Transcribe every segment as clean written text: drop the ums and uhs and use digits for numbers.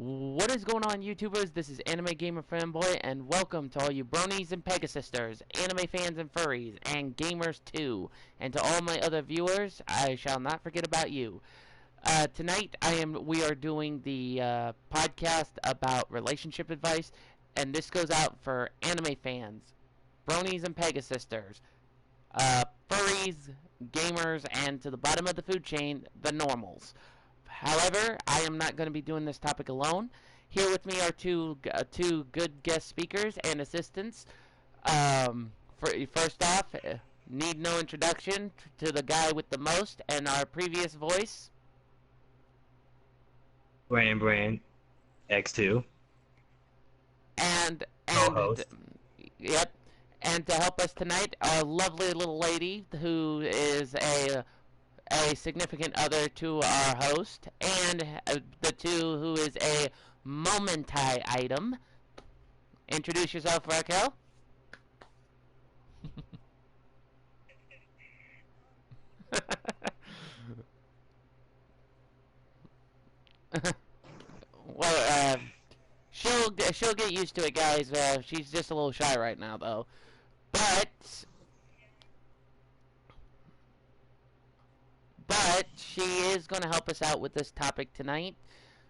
What is going on, YouTubers? This is Anime Gamer Fanboy, and welcome to all you Bronies and pegasisters, anime fans and furries, and gamers too. And to all my other viewers, I shall not forget about you. Tonight, we are doing the podcast about relationship advice, and this goes out for anime fans, Bronies and pegasisters, furries, gamers, and to the bottom of the food chain, the normals. However, I am not going to be doing this topic alone. Here with me are two good guest speakers and assistants. First off, need no introduction to the guy with the most and our previous voice. Brand X2 And co-host. yep. And to help us tonight, our lovely little lady who is a significant other to our host, and the two who is a momentai item. Introduce yourself, Raquel. Well, she'll get used to it, guys. She's just a little shy right now, though. But she is going to help us out with this topic tonight.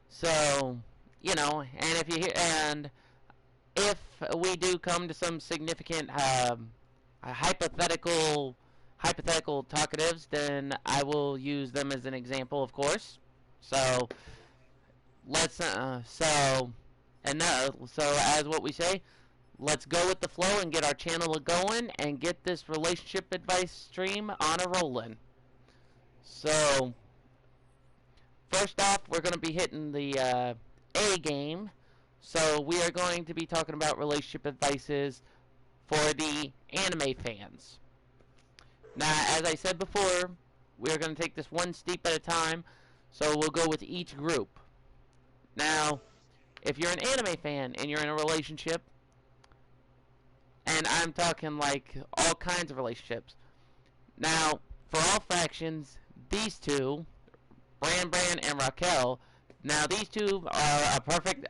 So, and if we do come to some significant hypothetical talkatives, then I will use them as an example, of course. So let's so as what we say, let's go with the flow and get our channel going and get this relationship advice stream on a rollin'. So first off, we're going to be hitting the A game. So we are going to be talking about relationship advices for the anime fans. Now, as I said before, we are going to take this one step at a time. So we'll go with each group. Now, if you're an anime fan and you're in a relationship, and I'm talking like all kinds of relationships. Now, for all factions, these two, Brand and Raquel. Now these two are a perfect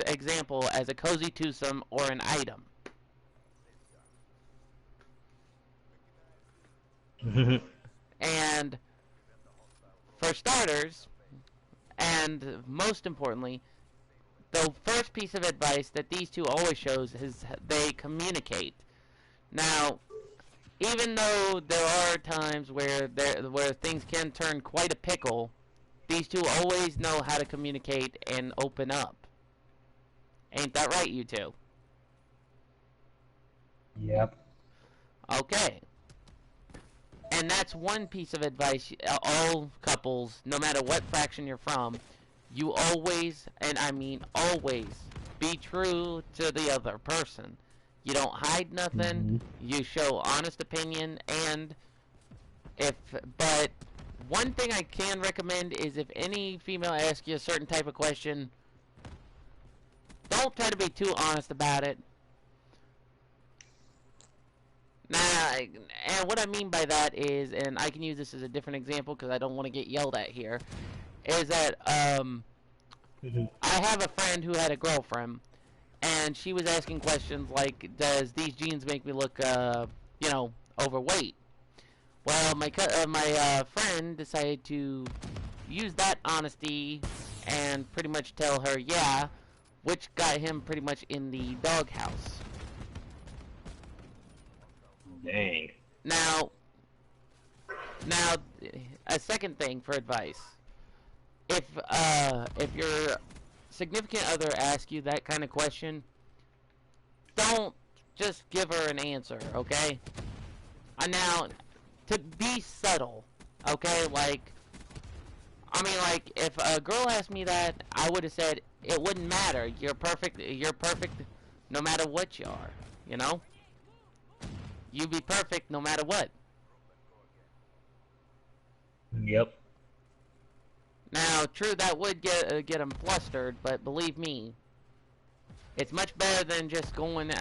example as a cozy twosome or an item. And for starters, and most importantly, the first piece of advice that these two always shows is they communicate. Now, even though there are times where things can turn quite a pickle, these two always know how to communicate and open up. Ain't that right, you two? Yep. Okay. And that's one piece of advice all couples, no matter what faction you're from, you always, and I mean always, be true to the other person. You don't hide nothing. You show honest opinion, and but one thing I can recommend is if any female asks you a certain type of question, don't try to be too honest about it. Now, and what I mean by that is, and I can use this as a different example because I don't want to get yelled at here, is that I have a friend who had a girlfriend, and she was asking questions like, does these jeans make me look, overweight? Well, my friend decided to use that honesty and pretty much tell her yeah, which got him pretty much in the doghouse. Dang. Now, a second thing for advice: if your significant other asks you that kind of question, don't just give her an answer, okay? Now, to be subtle, okay? Like, I mean, like, if a girl asked me that, I would have said, it wouldn't matter. You're perfect no matter what you are, you know? You be perfect no matter what. Yep. Now, true, that would get them flustered, but believe me, it's much better than just going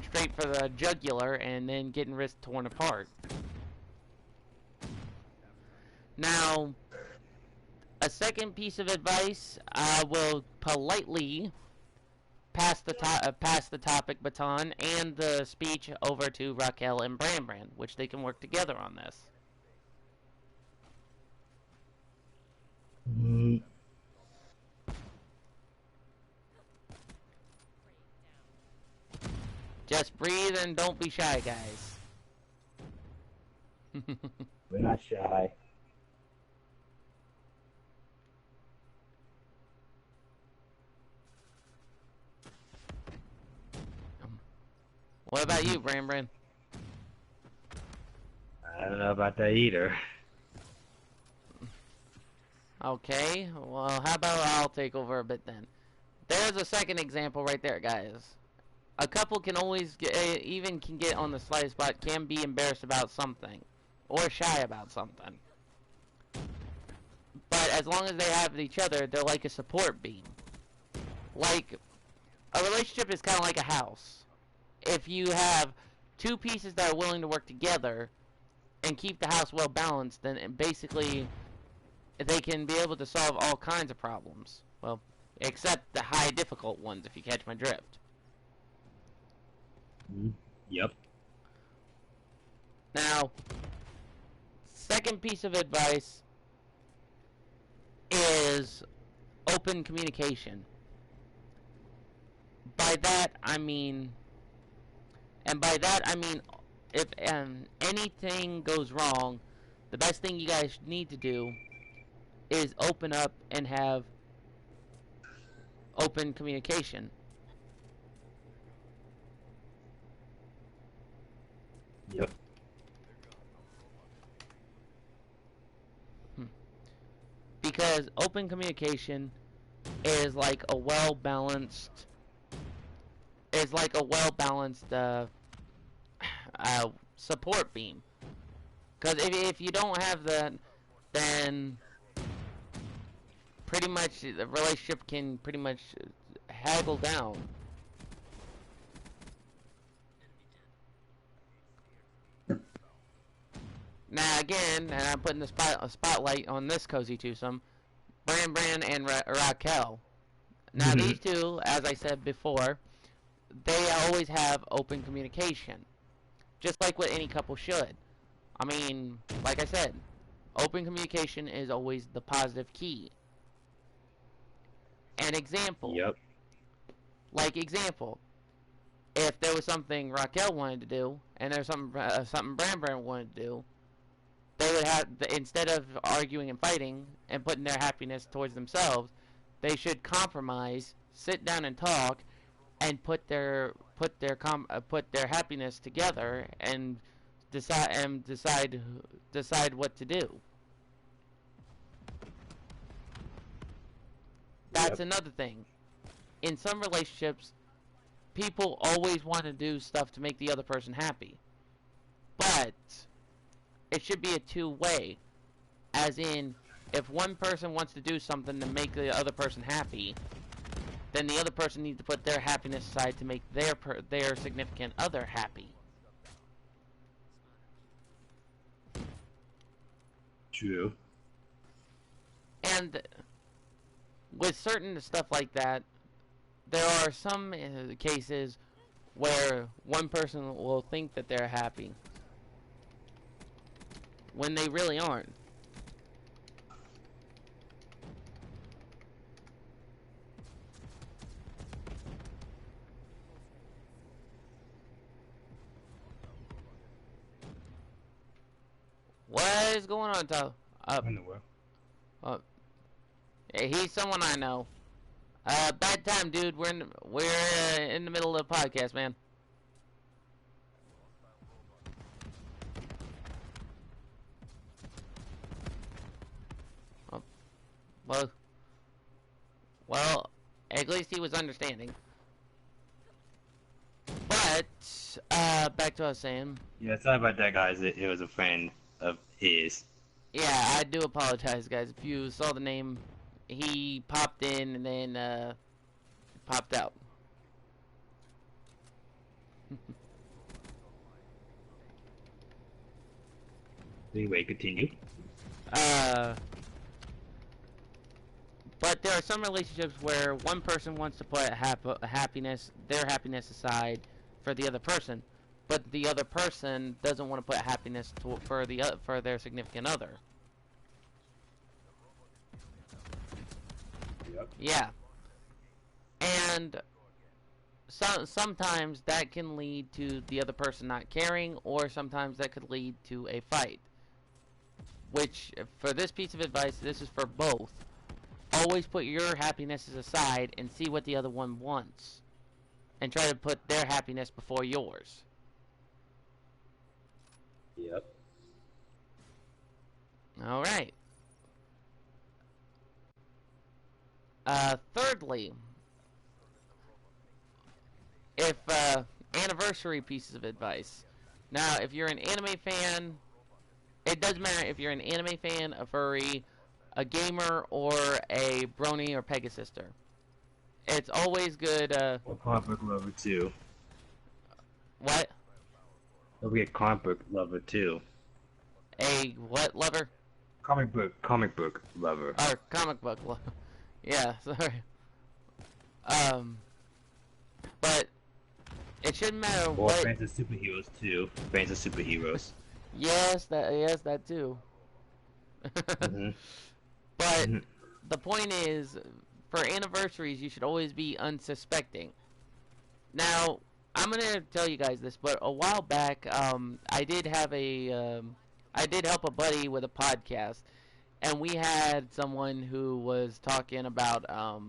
straight for the jugular and then getting wrist torn apart. Now, a A second piece of advice, I will politely pass the topic baton and the speech over to Raquel and Bran, which they can work together on this. Mm, Just breathe and don't be shy, guys. we're not shy. What about you, Bran? I don't know about that either. Okay, well, how about I'll take over a bit then. There's a second example right there, guys. A couple can always get, even can get on the slightest spot, can be embarrassed about something, or shy about something. But as long as they have each other, they're like a support beam. Like, a relationship is kind of like a house. If you have two pieces that are willing to work together and keep the house well balanced, then basically they can be able to solve all kinds of problems. Well, except the high difficult ones, if you catch my drift. Yep. Now, second piece of advice is open communication. By that I mean if anything goes wrong, the best thing you guys need to do is open up and have open communication. Yep. Because open communication is like a well-balanced support beam. Because if you don't have that, then pretty much the relationship can pretty much haggle down. Now again, and I'm putting a spotlight on this cozy twosome, Bran and Raquel. Now these two, as I said before, they always have open communication, just like what any couple should. I mean, like I said, open communication is always the positive key. An example. Yep. Like example, if there was something Raquel wanted to do and there was something Bran wanted to do, they would have, instead of arguing and fighting and putting their happiness towards themselves, they should compromise, sit down and talk, and put their happiness together and decide what to do. That's another thing. In some relationships, people always want to do stuff to make the other person happy. But it should be a two-way. As in, if one person wants to do something to make the other person happy, then the other person needs to put their happiness aside to make their significant other happy. True. And with certain stuff like that, there are some cases where one person will think that they're happy when they really aren't. What is going on, Tyler? In the world. He's someone I know. Bad time, dude. We're in the middle of the podcast, man. Oh, well, at least he was understanding. But back to what I was saying. Yeah, sorry about that, guys. It was a friend of his. Yeah, I do apologize, guys. If you saw the name, he popped in and then popped out. Anyway, continue. But there are some relationships where one person wants to put their happiness aside for the other person, but the other person doesn't want to put happiness for their significant other. Yep. Yeah, and sometimes that can lead to the other person not caring, or sometimes that could lead to a fight. Which, for this piece of advice, this is for both. Always put your happinesses aside and see what the other one wants, and try to put their happiness before yours. Yep. All right. Thirdly, if anniversary pieces of advice. Now, if you're an anime fan, it doesn't matter if you're an anime fan, a furry, a gamer, or a brony or pegasister. It's always good. Or comic book lover too. What? Don't be a comic book lover too. A what lover? Comic book lover. Or comic book lover. Yeah, sorry. But it shouldn't matter Or what. fans of superheroes too. Fans of superheroes. Yes, that too. Mhm. But Mhm. the point is, for anniversaries, you should always be unsuspecting. Now, I'm gonna tell you guys this, but a while back, I did I did help a buddy with a podcast, and we had someone who was talking about, uh,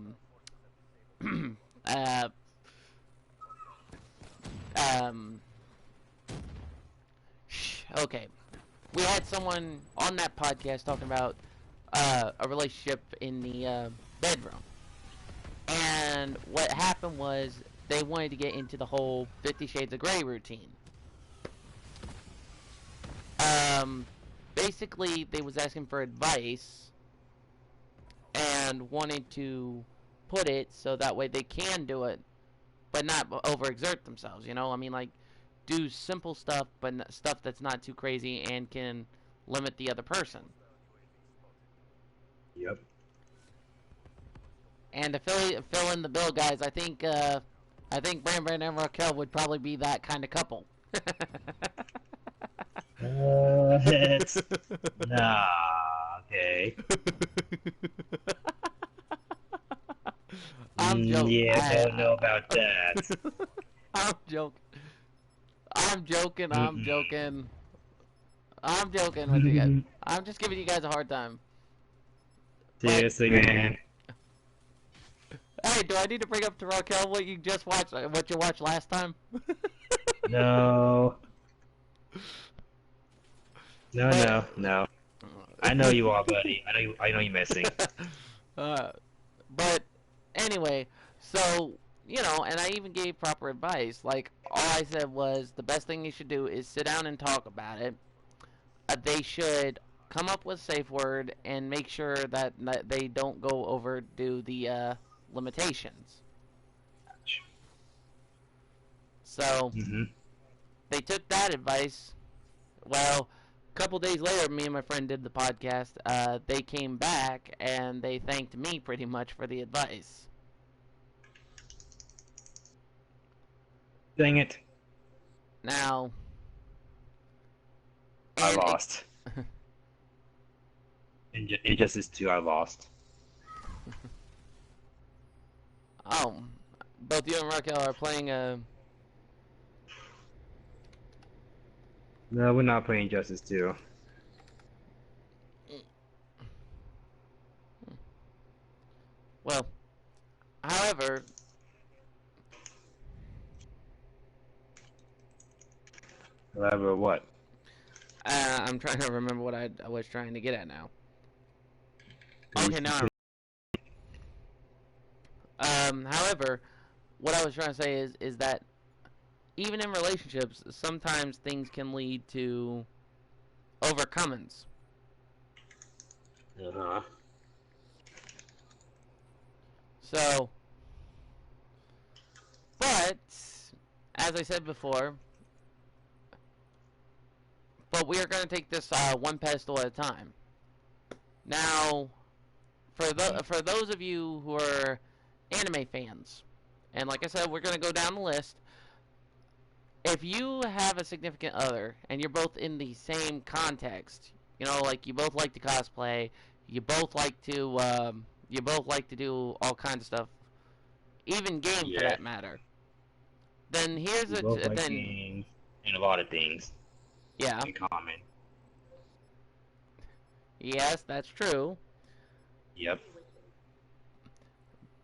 um, okay, we had someone on that podcast talking about a relationship in the bedroom. And what happened was they wanted to get into the whole 50 Shades of Grey routine. Um, Basically, they was asking for advice and wanted to put it so that way they can do it, but not overexert themselves. You know, I mean, like do simple stuff, but stuff that's not too crazy and can limit the other person. Yep. And to fill in the bill, guys, I think Brandon and Raquel would probably be that kind of couple. It's nah. Okay. I'm joking. Yeah, don't know about that. I'm joking. I'm joking. I'm Mm-mm. joking. I'm joking with you guys. I'm just giving you guys a hard time. But Seriously, man. hey, do I need to bring up to Raquel what you just watched? What you watched last time? No. No, But no, no. I know you are, buddy. I know you're missing. uh, but anyway, so you know, and I even gave proper advice. Like all I said was the best thing you should do is sit down and talk about it. They should come up with a safe word and make sure that they don't go overdo the limitations. So Mm-hmm. they took that advice. Well, a couple days later, me and my friend did the podcast. They came back and they thanked me pretty much for the advice. Dang it. Now, I and lost. Injustice 2, I lost. oh, both you and Raquel are playing a. No, we're not playing Injustice 2. Well, however, However, what? I'm trying to remember what I was trying to get at now. Cause Okay, now. However, what I was trying to say is that even in relationships, sometimes things can lead to overcomings. Uh-huh. So, but as I said before, but we are going to take this one pedestal at a time. Now, for those of you who are anime fans, and like I said, we're gonna go down the list. If you have a significant other and you're both in the same context, you know, like you both like to cosplay, you both like to do all kinds of stuff, even game for Yeah. that matter. Then here's We a both like then games and a lot of things yeah, in common. yes, that's true. Yep.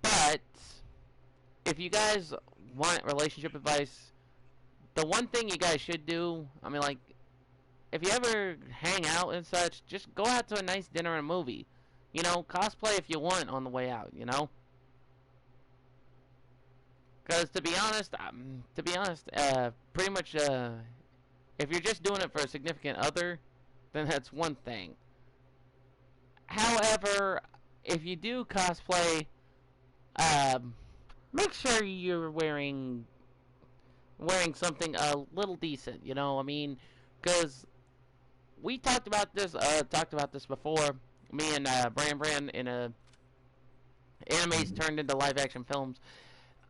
But if you guys want relationship advice, the one thing you guys should do, I mean, like, if you ever hang out and such, just go out to a nice dinner and a movie. You know, cosplay if you want on the way out. You know, because pretty much, if you're just doing it for a significant other, then that's one thing. However, if you do cosplay, um, make sure you're wearing something a little decent. You know, I mean, because we talked about this before. Me and Brand in a animes Mhm. turned into live action films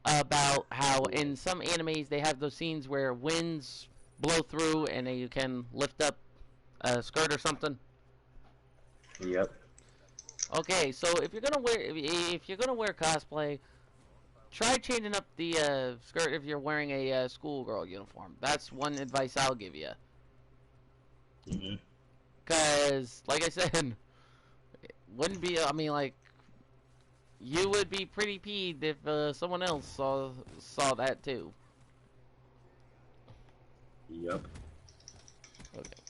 about how Yeah. in some animes they have those scenes where winds blow through and you can lift up a skirt or something. Yep. Okay, so if you're gonna wear cosplay, try changing up the skirt if you're wearing a schoolgirl uniform. That's one advice I'll give you. Hmm. Cause like I said, wouldn't be. I mean, like you would be pretty peeved if someone else saw that too. Yep. Okay.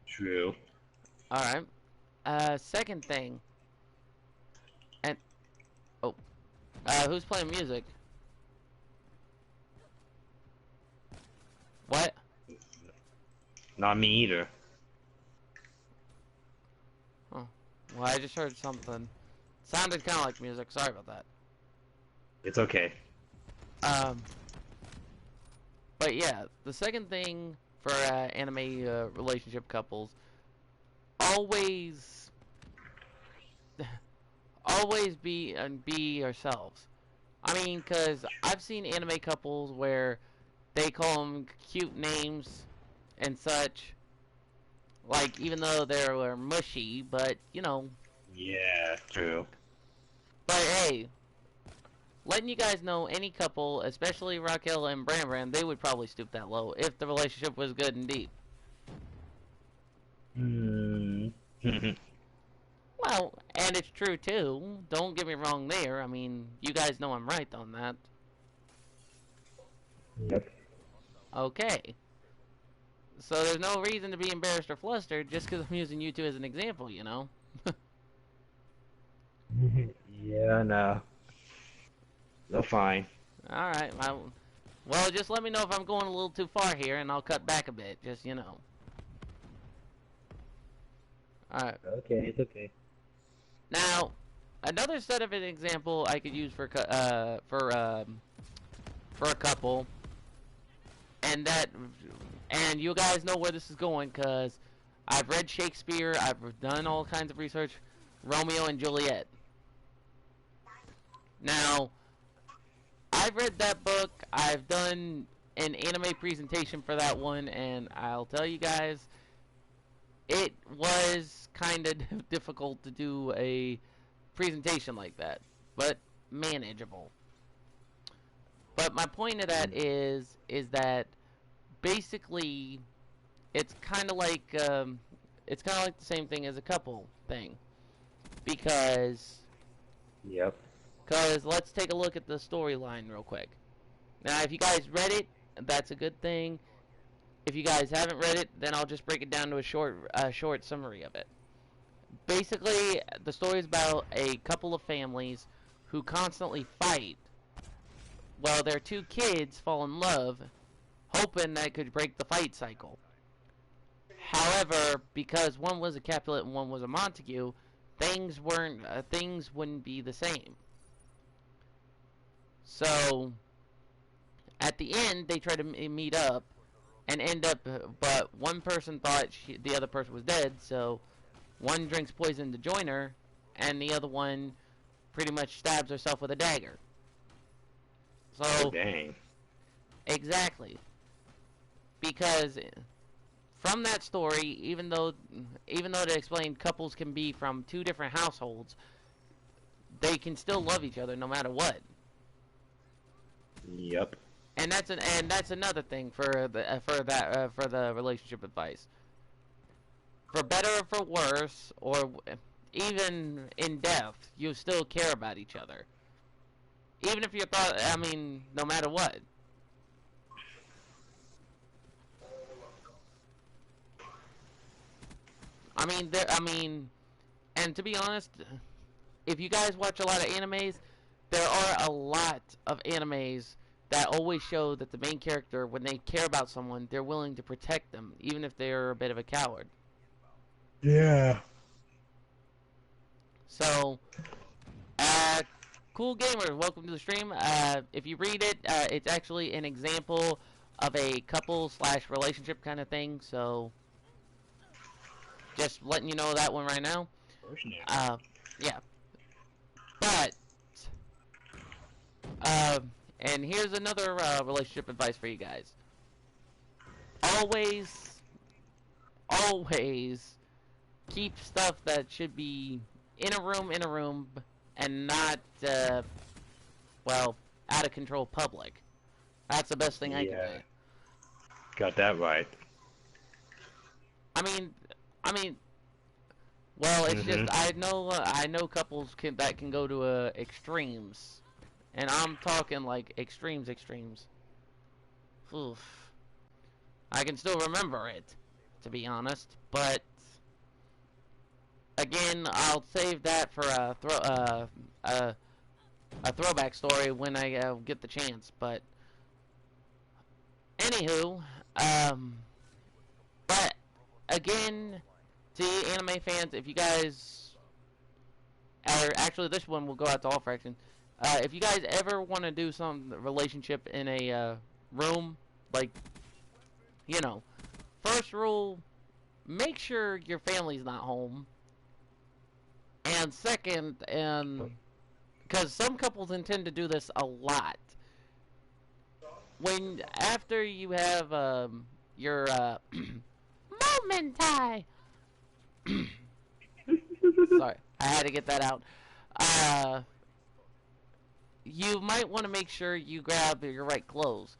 True. All right. Second thing, and oh, who's playing music? What? Not me either. Oh, well, I just heard something. Sounded kind of like music. Sorry about that. It's okay. Um, but yeah, the second thing for anime relationship couples, always, always be yourselves. I mean, cause I've seen anime couples where they call them cute names and such, like even though they're mushy, but you know. Yeah. True. But hey, letting you guys know, any couple, especially Raquel and Bran, they would probably stoop that low if the relationship was good and deep. Hmm. Well, and it's true too. Don't get me wrong there. I mean, you guys know I'm right on that. Yep. Okay. So there's no reason to be embarrassed or flustered just because I'm using you two as an example, you know? Yeah. No. No. Fine. Alright, well, just let me know if I'm going a little too far here and I'll cut back a bit, just, you know. Alright. Okay. It's okay. Now, another set of an example I could use for a couple, and you guys know where this is going because I've read Shakespeare, I've done all kinds of research. Romeo and Juliet. Now, I've read that book. I've done an anime presentation for that one, and I'll tell you guys, it was kind of difficult to do a presentation like that, but manageable. But my point of that Mm. is that basically it's kind of like the same thing as a couple thing because Yep. let's take a look at the storyline real quick. Now, if you guys read it, that's a good thing. If you guys haven't read it, then I'll just break it down to a short summary of it. Basically, the story is about a couple of families who constantly fight while their two kids fall in love, hoping that it could break the fight cycle. However, because one was a Capulet and one was a Montague, things wouldn't be the same. So at the end, they try to meet up, and end up, but one person thought the other person was dead, so one drinks poison to join her, and the other one pretty much stabs herself with a dagger. Oh So, dang. exactly. Because from that story, even though they explained couples can be from two different households, they can still love each other no matter what. Yep. And that's another thing for the relationship advice. For better or for worse, or even in death, you still care about each other. Even if you thought, I mean, no matter what. And to be honest, if you guys watch a lot of animes, there are a lot of animes that always show that the main character, when they care about someone, they're willing to protect them, even if they're a bit of a coward. Yeah. So, cool gamers, welcome to the stream. If you read it, it's actually an example of a couple slash relationship kind of thing. So, just letting you know that one right now. Uh, yeah, but uh, and here's another relationship advice for you guys. Always, always keep stuff that should be in a room, and not well, out of control public. That's the best thing I can Yeah. say. Got that right. I mean, I mean, well, it's just Mhm. I know couples that can go to extremes, and I'm talking like extremes. Oof. I can still remember it, to be honest, but again, I'll save that for a throwback story when I get the chance. But anywho, um, but again, to anime fans, if you guys, or actually this one will go out to all fractions. If you guys ever want to do some relationship in a room, like, you know, first rule, make sure your family's not home. And second, and because some couples intend to do this a lot, when after you have your moment tie. Sorry, I had to get that out. Uh, you might want to make sure you grab your right clothes,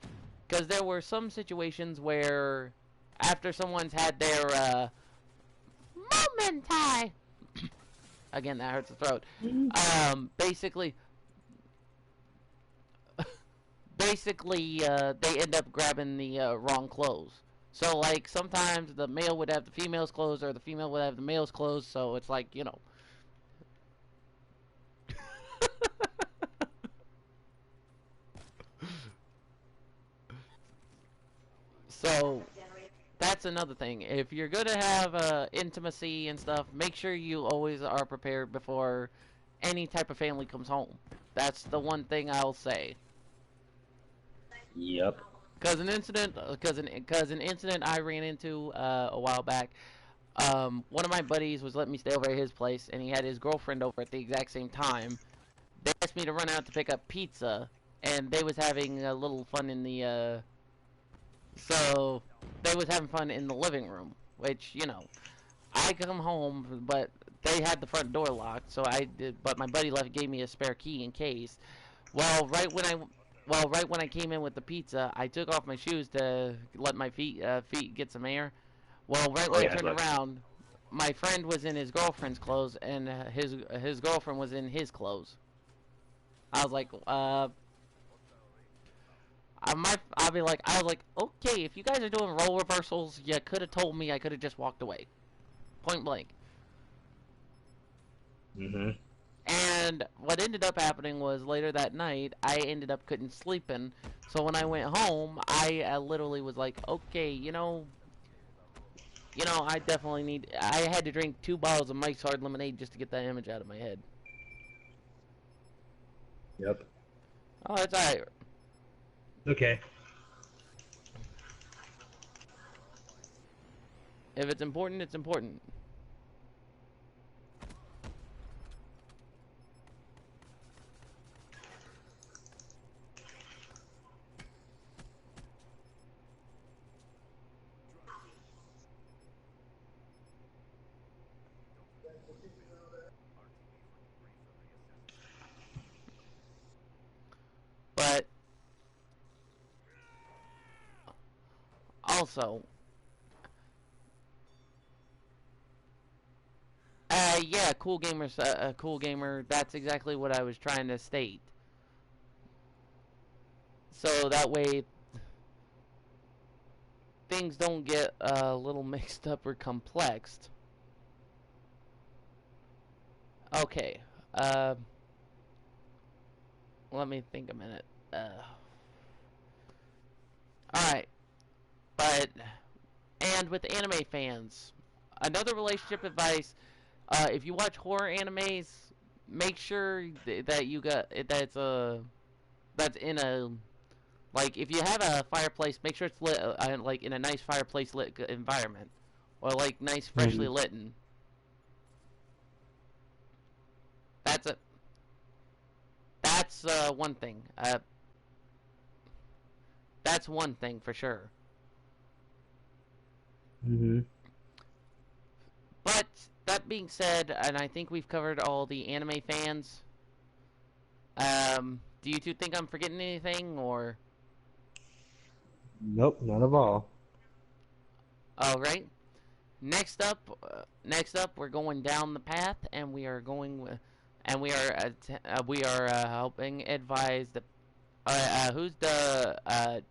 because there were some situations where after someone's had their moment tie, again that hurts the throat. Basically, they end up grabbing the wrong clothes. So like sometimes the male would have the female's clothes, or the female would have the male's clothes. So it's like, you know. So that's another thing. If you're gonna have intimacy and stuff, make sure you always are prepared before any type of family comes home. That's the one thing I'll say. Yep. Cause an incident I ran into a while back. One of my buddies was letting me stay over at his place, and he had his girlfriend over at the exact same time. They asked me to run out to pick up pizza, and they was having a little fun in the so they was having fun in the living room, which, you know, I come home, but they had the front door locked, so I did. But my buddy gave me a spare key in case. Well, right when I came in with the pizza, I took off my shoes to let my feet get some air. Well, right Oh when I yeah, turned look. around, my friend was in his girlfriend's clothes, and his girlfriend was in his clothes. I was like, I was like, okay, if you guys are doing role reversals, you could have told me. I could have just walked away, point blank. Mhm. And what ended up happening was later that night, I ended up couldn't sleeping. So when I went home, I literally was like, okay, I definitely need. I had to drink 2 bottles of Mike's Hard Lemonade just to get that image out of my head. Yep. Oh, that's alright. Okay. If it's important, it's important. But also, yeah, cool gamers, cool gamer. That's exactly what I was trying to state. So that way, things don't get a little mixed up or complex. Okay. Uh, Let me think a minute. All right, but and with anime fans, another relationship advice: if you watch horror animes, make sure that you got that's a that's in a like if you have a fireplace, make sure it's lit like in a nice fireplace lit environment, or like nice Hmm. freshly lit. That's a that's one thing. That's one thing for sure. Hmm. But that being said, and I think we've covered all the anime fans. Do you two think I'm forgetting anything, or Nope, not at all. all right? Next up, we're going down the path, and we are helping advise the who's the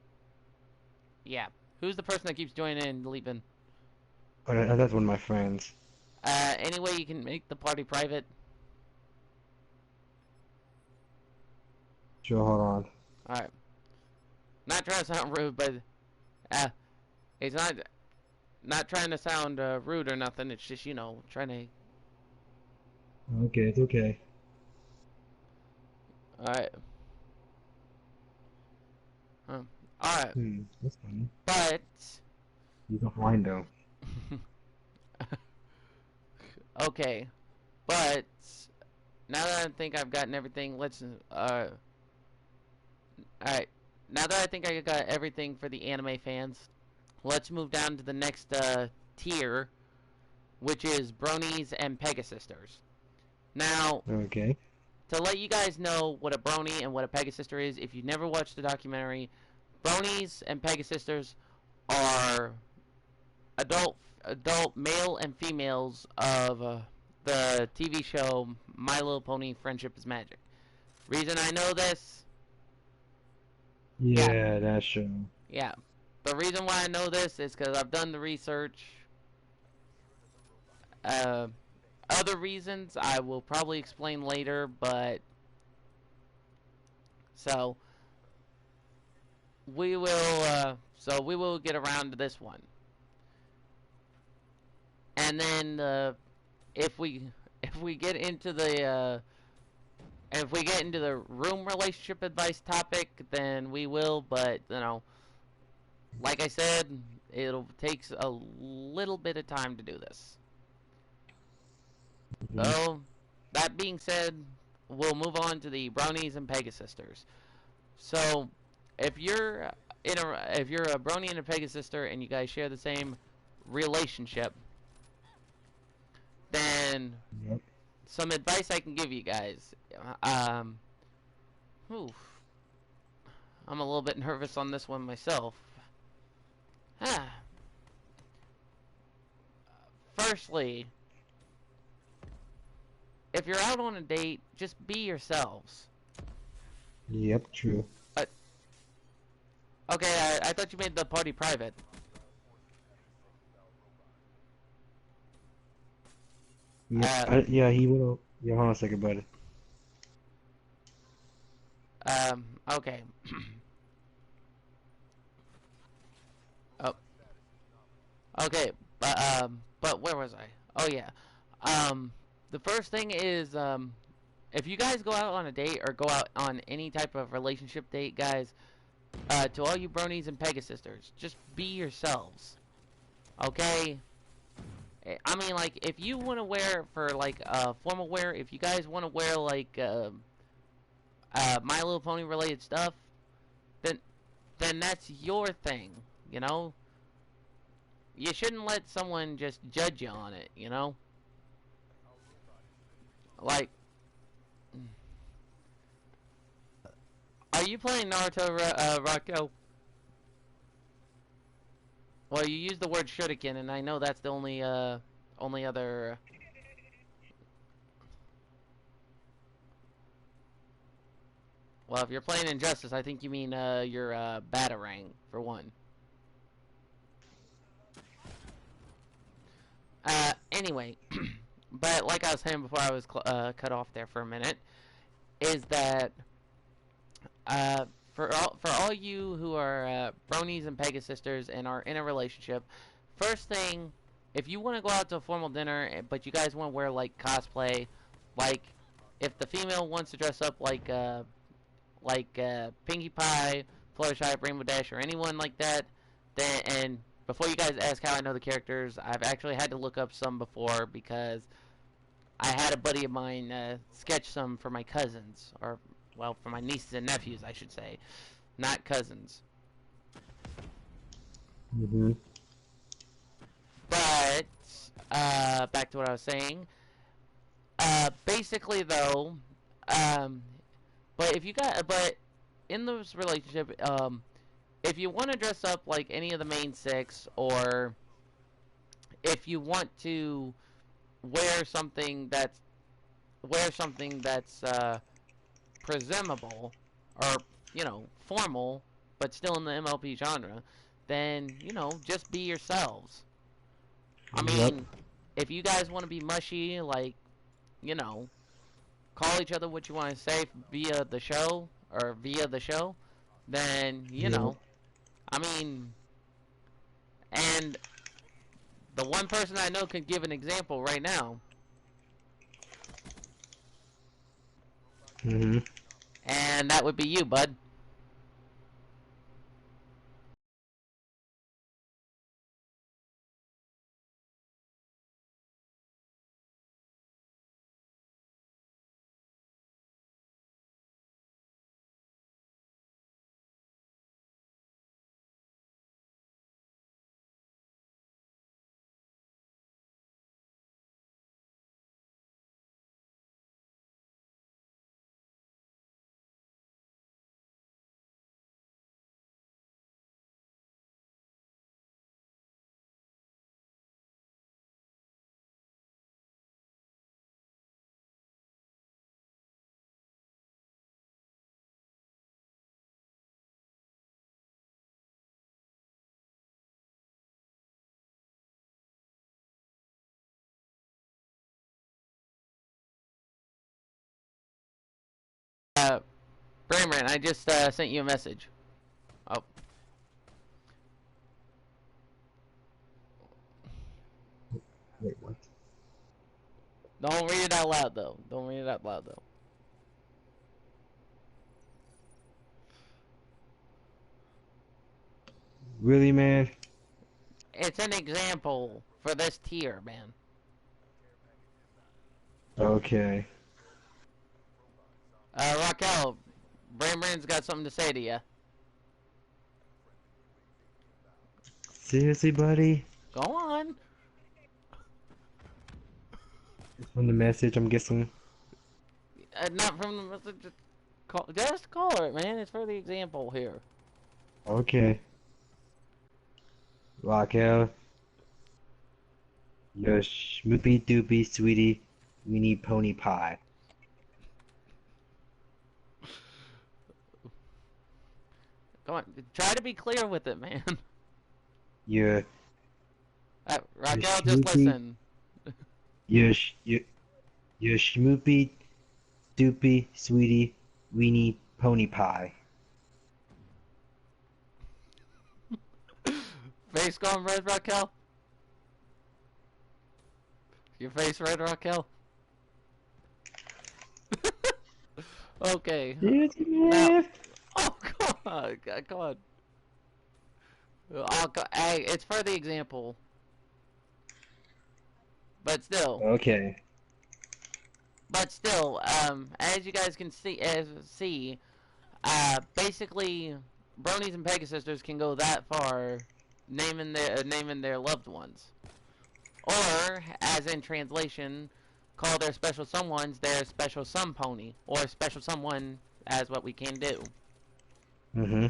yeah who's the person that keeps joining and leaving. Oh, that's one of my friends. Any way you can make the party private. Sure, hold on. All right, not trying to sound rude, but uh, it's not trying to sound rude or nothing. It's just trying to. Okay, it's okay. All right, all right, That's funny. but He's a Windo. okay, but now that I think I've gotten everything, let's all right. Now that I think I got everything for the anime fans, let's move down to the next tier, which is Bronies and pegasisters. Now, Okay. to let you guys know what a Brony and what a pegasister is, if you've never watched the documentary, Bronies and pegasisters are adult male and females of the TV show My Little Pony: Friendship is Magic. Reason I know this, yeah, Yeah, that's true. yeah. The reason why I know this is because I've done the research. Uh, Other reasons I will probably explain later, but so we will get around to this one, and then if we if we get into the if we get into the room relationship advice topic, then we will. But like I said, it'll takes a little bit of time to do this. Hmm. So that being said, we'll move on to the Brownies and Pegasisters. So if you're if you're a Brony and a Pegasister and you guys share the same relationship, then Yep. some advice I can give you guys. Um, oof, I'm a little bit nervous on this one myself. Ah, firstly, if you're out on a date, just be yourselves. Yep, true. Uh, okay, I thought you made the party private. Yeah, Uh, yeah, he will. Yeah, hold on a second, buddy. okay. Oh, okay. But where was I? Oh yeah. Um, the first thing is if you guys go out on a date or go out on any type of relationship date, guys, to all you bronies and pegasisters, just be yourselves. Okay? I mean, like, if you want to wear for like formal wear, if you guys want to wear like My Little Pony related stuff, then that's your thing. You know, you shouldn't let someone just judge you on it. You know, like, are you playing Naruto, Rocco? Well, you used the word shuriken, and I know that's the only other. Well, if you're playing Injustice, I think you mean your Batarang for one. Anyway, but like I was saying before I was cut off there for a minute, is that uh, for all you who are bronies and pegasisters and are in a relationship, first thing, if you want to go out to a formal dinner, but you guys want to wear like cosplay, like if the female wants to dress up like Pinkie Pie, Fluttershy, Rainbow Dash, or anyone like that, then and before you guys ask how I know the characters, I've actually had to look up some before because I had a buddy of mine sketch some for my cousins, or well, for my nieces and nephews, I should say, not cousins. Mm-hmm. But back to what I was saying. Basically, though, um, but in this relationship, if you want to dress up like any of the main six, or if you want to wear something that's presentable, or formal, but still in the MLP genre, then just be yourselves. I Yep. mean, if you guys want to be mushy, like you know, call each other what you want to say via the show, then Yep. I mean, and the one person I know can give an example right now, Mm-hmm. and that would be you, bud. Uh, Brameran, I just sent you a message. Oh, Wait, what? don't read it out loud though. Don't read it out loud though. Really, man? It's an example for this tier, man. Okay. Raquel, Brameran's got something to say to you. Seriously, buddy? Go on. It's from the message, I'm guessing. Not from the message. Just call it, man. It's for the example here. Okay. Raquel, your schmoopy doopy sweetie weenie pony pie. Come on, try to be clear with it, man. Your your Raquel, just schmoopy listen. your sh your schmoopy doopy sweetie weenie pony pie. Face going red, Raquel? Your face red, Raquel? Okay. Seriously, Now, man? oh, come on. Come on. Oh, hey, it's for the example. But still, Okay. as you guys can see, basically, Bronies and pegasisters can go that far, naming their loved ones, or as in translation, call their special someones their special some pony or special someone as what we can do. Mm-hmm.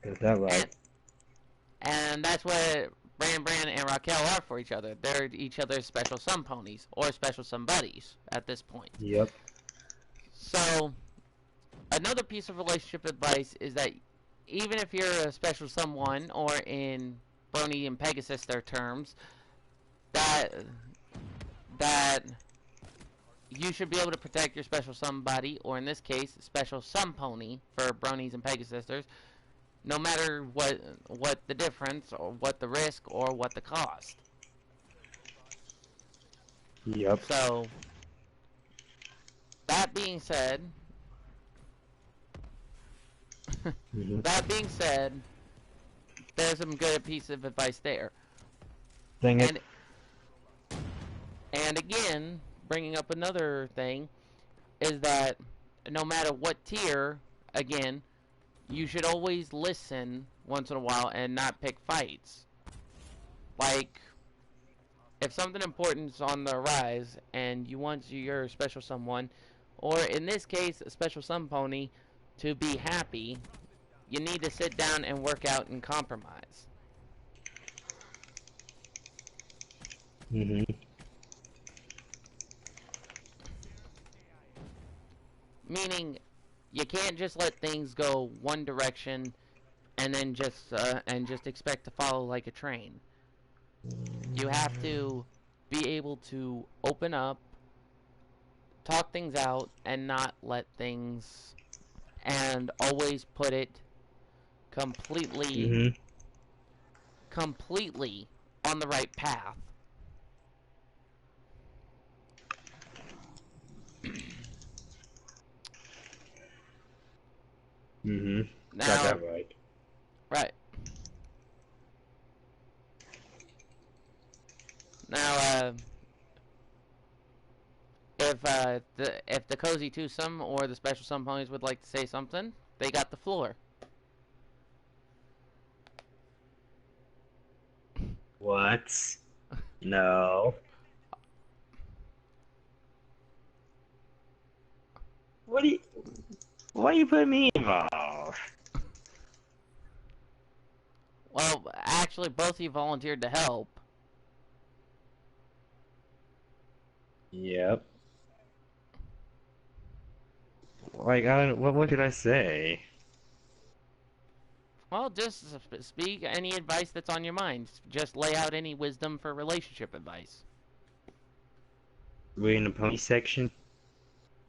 Is that right? And that's what Bran and Raquel are for each other. They're each other's special some ponies or special some buddies at this point. Yep. So another piece of relationship advice is that even if you're a special someone, or in Brony and Pegasister terms, that that you should be able to protect your special somebody, or in this case, special some pony for Bronies and Pegasisters, no matter what the difference, or what the risk, or what the cost. Yep. So that being said, Mm-hmm. that being said, there's some good piece of advice there. Dang it. And again, bringing up another thing is that no matter what tier, again, you should always listen once in a while and not pick fights. Like, if something important is on the rise and you want your special someone, or in this case, a special some pony, to be happy, you need to sit down and work out and compromise. Mm-hmm. Meaning, you can't just let things go one direction and then just expect to follow like a train. You have to be able to open up, talk things out, and not let things, and always put it completely Mm-hmm. completely on the right path. Mm-hmm. Got Now, that right. right. Now, if the cozy twosome or the special some ponies would like to say something, they got the floor. What? No. What do you? Why you put me involved? Well, actually, both of you volunteered to help. Yep. Like I don't. What did I say? Well, just speak any advice that's on your mind. Just lay out any wisdom for relationship advice. We're in the pony section.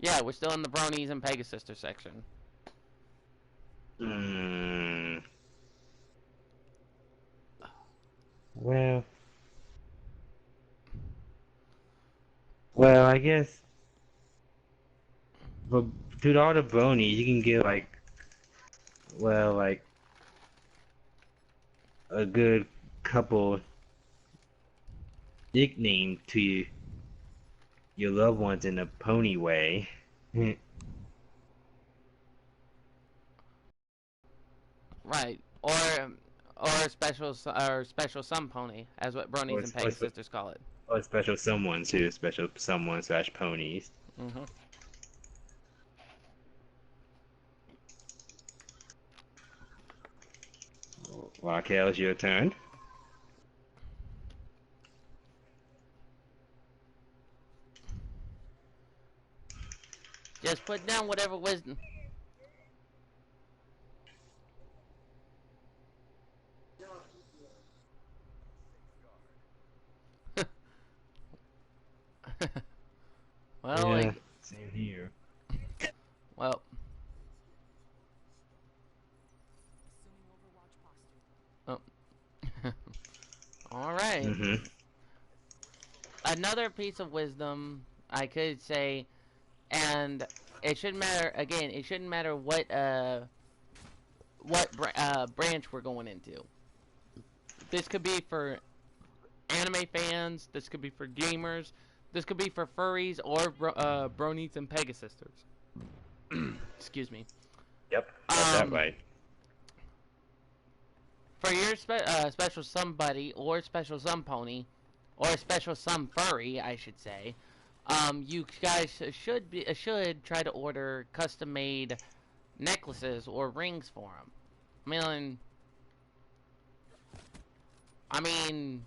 Yeah, we're still in the Bronies and Pegasister section. Hmm. Well. Well, I guess. But to all the bronies, you can give like a good couple nickname to your loved ones in a pony way. Right. Or special some pony, as what or, Bronies and or, Pegasisters call it. or special someone too, special someone slash ponies. Mm-hmm. Raquel, it's your turn. Just put down whatever wisdom. Well, Yeah, like, same here. well, oh. All right. Mm-hmm. Another piece of wisdom I could say, and it shouldn't matter. Again, it shouldn't matter what branch we're going into. This could be for anime fans. This could be for gamers. This could be for furries or bronies and pegasisters. Excuse me. Yep, got that Um, right. for your special somebody or special some pony or special some furry, I should say. You guys should try to order custom made necklaces or rings for them. I mean,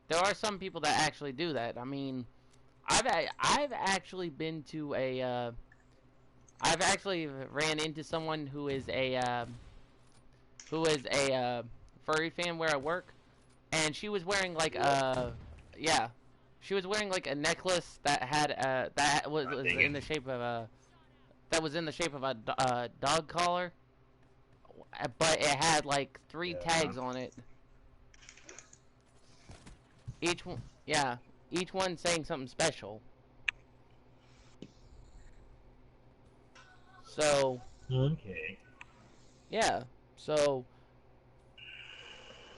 there are some people that actually do that. I mean, I've actually been to a I've actually ran into someone who is a furry fan where I work, and she was wearing like yeah, she was wearing like a necklace that had was Dang in it. the shape of a dog collar, but it had like three Yeah. tags on it. Each one, yeah, each one saying something special. So Okay. yeah, so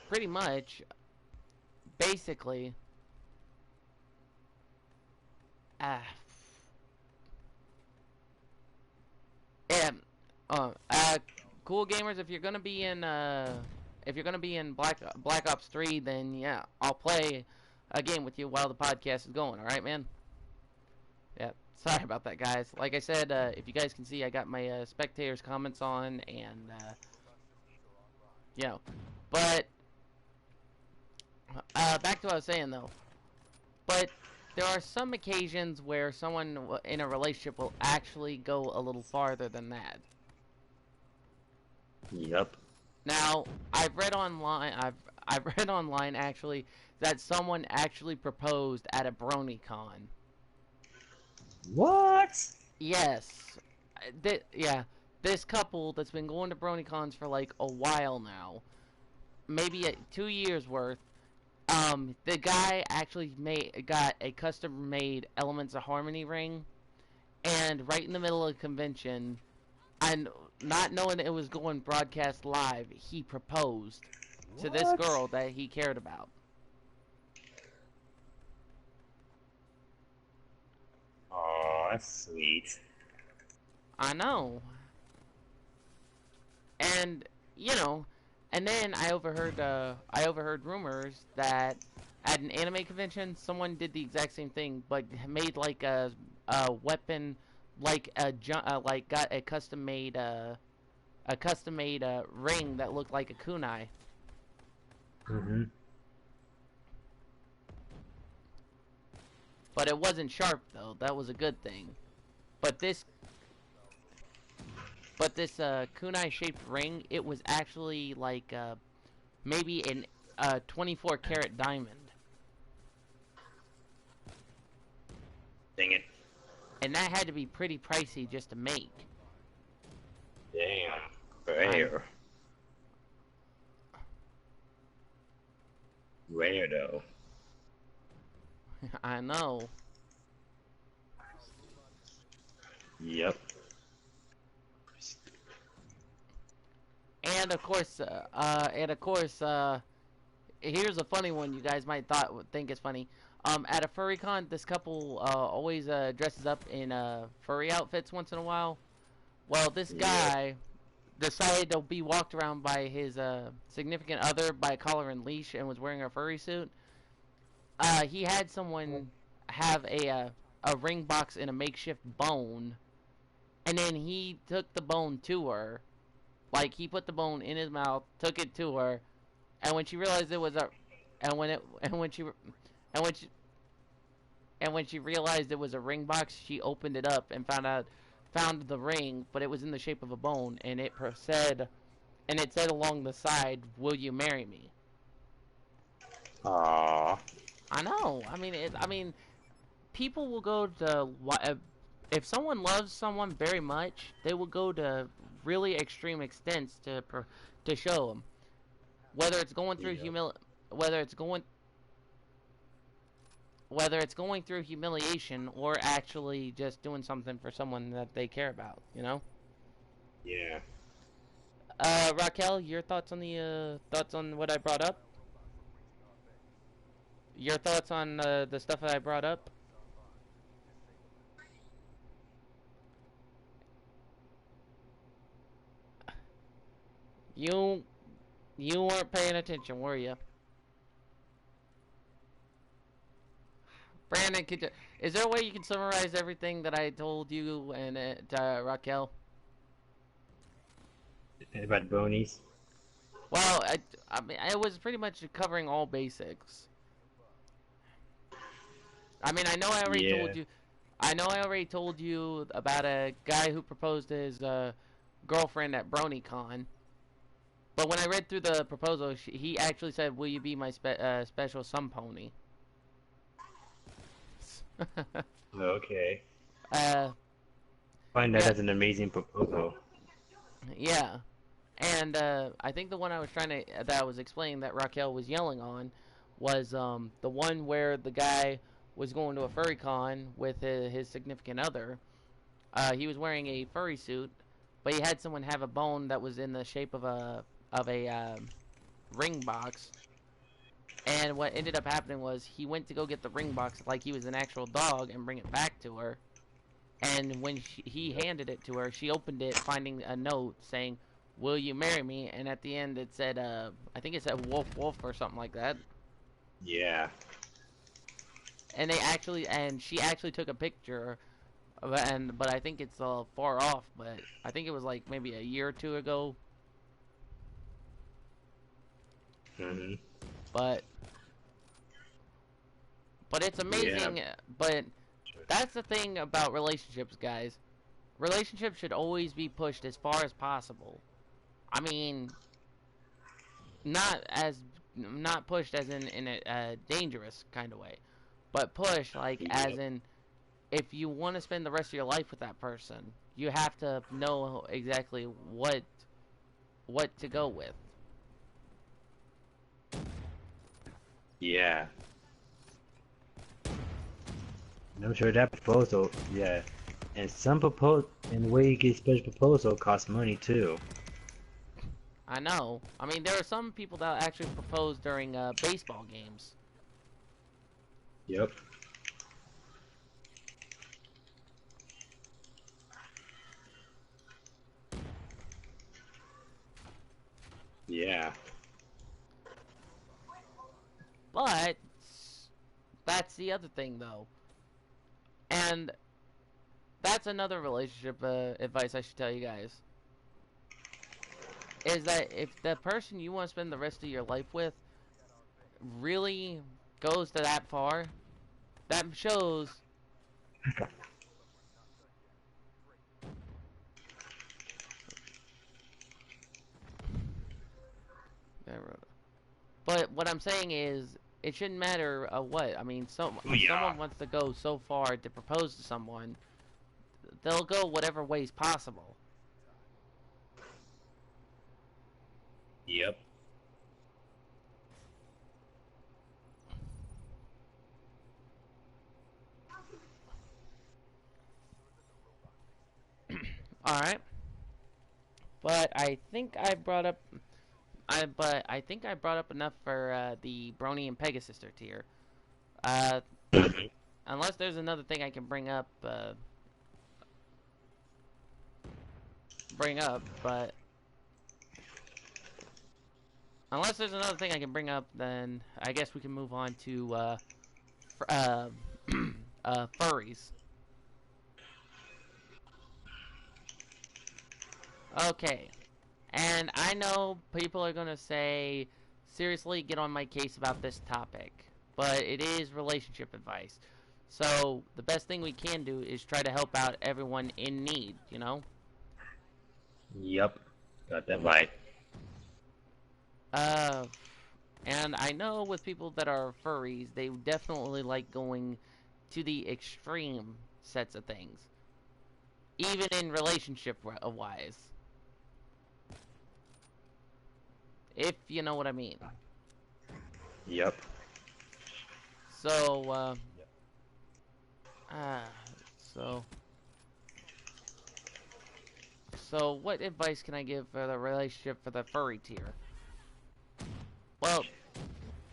pretty much, basically, uh, yeah, cool gamers. If you're gonna be in Black Ops 3, then yeah, I'll play a game with you while the podcast is going. All right, man. Yeah. Sorry about that, guys. Like I said, if you guys can see, I got my spectators' comments on, and you know, but back to what I was saying though. But there are some occasions where someone in a relationship will actually go a little farther than that. Yep. Now, I've read online actually that someone actually proposed at a BronyCon. What? Yes. Yeah, this couple that's been going to BronyCons for like a while now, maybe 2 years worth. The guy actually got a custom made Elements of Harmony ring, and right in the middle of the convention, and not knowing it was going broadcast live, he proposed to this What? girl that he cared about. Oh, that's sweet. I know. And you know, and then I overheard rumors that at an anime convention someone did the exact same thing, but made like a weapon, like like got a custom made ring that looked like a kunai. Mm-hmm. But it wasn't sharp though. That was a good thing. But this kunai shaped ring, it was actually like maybe an 24 karat diamond. Dang it. And that had to be pretty pricey just to make. Damn. I Rare. Rare though. I know. Yep. And of course, here's a funny one you guys might think is funny. At a furry con, this couple always dresses up in furry outfits once in a while. Well, this Yep. guy decided to be walked around by his significant other by a collar and leash and was wearing a furry suit. He had someone have a ring box in a makeshift bone, and then he took the bone to her. Like he put the bone in his mouth, took it to her, and when she realized it was a, and when it and when she and when she realized it was a ring box, she opened it up and found the ring, but it was in the shape of a bone, and it said along the side, "Will you marry me?" Aww. I know. I mean, people will go to if someone loves someone very much, they will go to really extreme extents to show them. Whether it's going through Yep. whether it's going whether it's going through humiliation or actually just doing something for someone that they care about, you know? Yeah. Raquel, your thoughts on what I brought up? Your thoughts on the stuff that I brought up? You you weren't paying attention, were you? Brandon, is there a way you can summarize everything that I told you and Raquel? About Bronies? Well, I mean, I was pretty much covering all basics. I mean, I know I already Yeah. told you. I know I already told you about a guy who proposed to his girlfriend at BronyCon. But when I read through the proposal, he actually said, "Will you be my special sun pony?" Okay. uh, Find that yeah, as an amazing proposal. yeah. And I think the one I was trying to that I was explaining that Raquel was yelling on was the one where the guy was going to a furry con with his significant other. He was wearing a furry suit, but he had someone have a bone that was in the shape of a ring box. And what ended up happening was he went to go get the ring box like he was an actual dog and bring it back to her. And when he handed it to her, she opened it, finding a note saying, "Will you marry me?" And at the end, it said, I think it said "Wolf Wolf" or something like that. Yeah. And she actually took a picture of it, but I think it's far off. But I think it was like maybe a year or two ago. Hmm. But it's Yeah. amazing. But that's the thing about relationships, guys. Relationships should always be pushed as far as possible. I mean, not as not pushed as in a dangerous kind of way, but push like as Yep. in if you want to spend the rest of your life with that person, you have to know exactly what to go with. Yeah. And I'm sure that proposal, yeah. And the way you get special proposal costs money too. I know. I mean, there are some people that actually propose during baseball games. Yep. Yeah. But that's the other thing, though, and that's another relationship advice I should tell you guys. Is that if the person you want to spend the rest of your life with really goes to that far, that shows. But what I'm saying is, it shouldn't matter what. I mean, if Yeah. someone wants to go so far to propose to someone, they'll go whatever ways possible. Yep. All right. But I think I brought up. I think I brought up enough for the Brony and Pegasister tier. Uh, unless there's another thing I can but unless there's another thing I can bring up, then I guess we can move on to uh, furries. Okay, and I know people are gonna say, seriously, get on my case about this topic, but it is relationship advice. So the best thing we can do is try to help out everyone in need. You know. Yep. Got that right. Uh, and I know with people that are furries, they definitely like going to the extreme sets of things, even in relationship wise, if you know what I mean. Yep. So, uh, so, what advice can I give for the relationship for the furry tier? Well,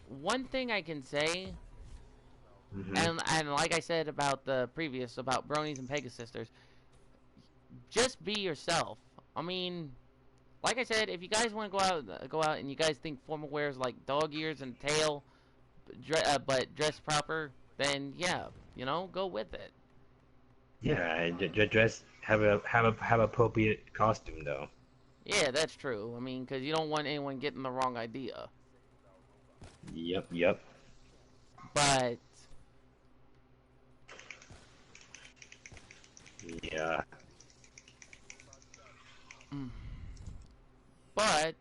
one thing I can say Hmm. And like I said about the previous about Bronies and pegasisters, just be yourself. I mean, like I said, if you guys want to go out, and you guys think formal wear is like dog ears and tail, but dress proper, then yeah, go with it. Yeah, dress have appropriate costume though. Yeah, that's true. I mean, because you don't want anyone getting the wrong idea. Yep, yep. But, Yeah. mm, but,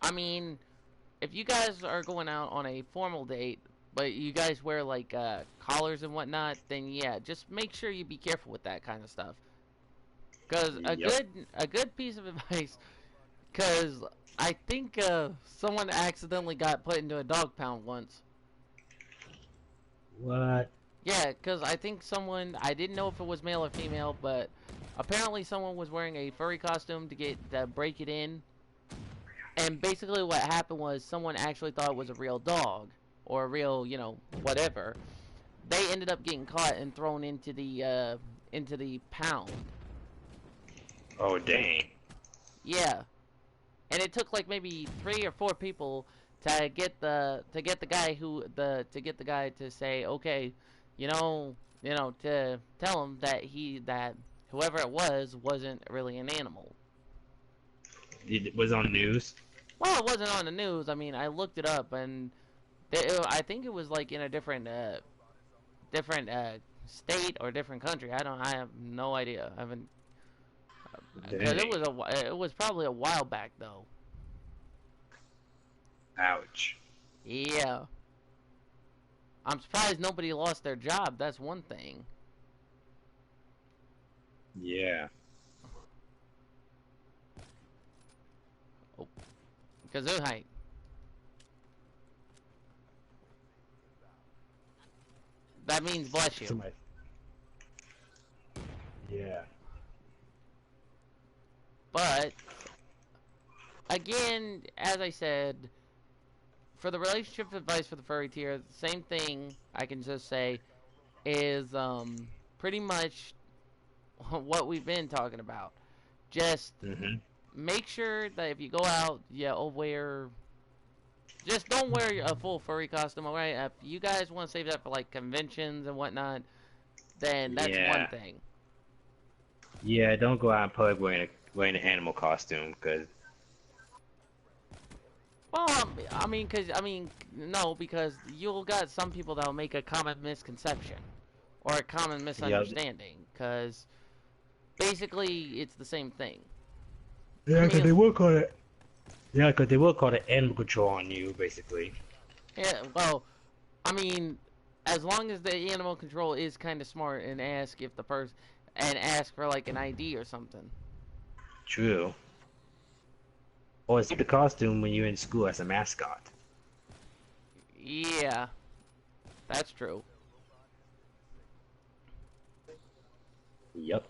I mean, if you guys are going out on a formal date, but you guys wear like collars and whatnot, then yeah, just make sure you be careful with that kind of stuff. Cause Yep. a good piece of advice, cause I think someone accidentally got put into a dog pound once. What? Yeah, cause I think someone, I didn't know if it was male or female, but apparently someone was wearing a furry costume to get break it in, and basically what happened was someone actually thought it was a real dog or a real, whatever. They ended up getting caught and thrown into the pound. Oh dang. Yeah, and it took like maybe 3 or 4 people to get the guy to get the guy to say okay, to tell him that whoever it was wasn't really an animal. It was on news. Well, it wasn't on the news. I mean, I looked it up, and I think it was like in a different state or different country. I have no idea. I haven't because Dang. it was probably a while back though. Ouch. Yeah, I'm surprised nobody lost their job. That's one thing. Yeah. Oh, Gesundheit. That means bless you. Somebody. Yeah. But again, as I said, for the relationship advice for the furry tier, same thing I can just say is pretty much what we've been talking about. Just Hmm. make sure that if you go out, wear. Just don't wear a full furry costume, alright? If you guys want to save that for like conventions and whatnot, then that's one Yeah. thing. Yeah. Don't go out in public wearing an animal costume, cause Well, no, because you'll got some people that'll make a common misconception or a common yeah. misunderstanding. Because basically, it's the same thing. I Yeah, cause mean, they will call it. Yeah, cause they will call it animal control on you, basically. yeah. Well, I mean, as long as the animal control is kind of smart and ask if the person and ask for like an ID or something. True. Or it's the costume when you're in school as a mascot. Yeah, that's true. Yep.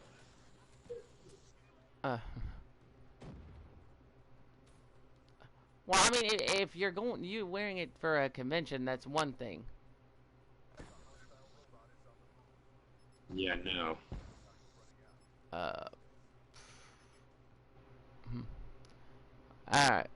Uh, well, I mean, if you wearing it for a convention, that's one thing. Yeah, no. Uh, all right.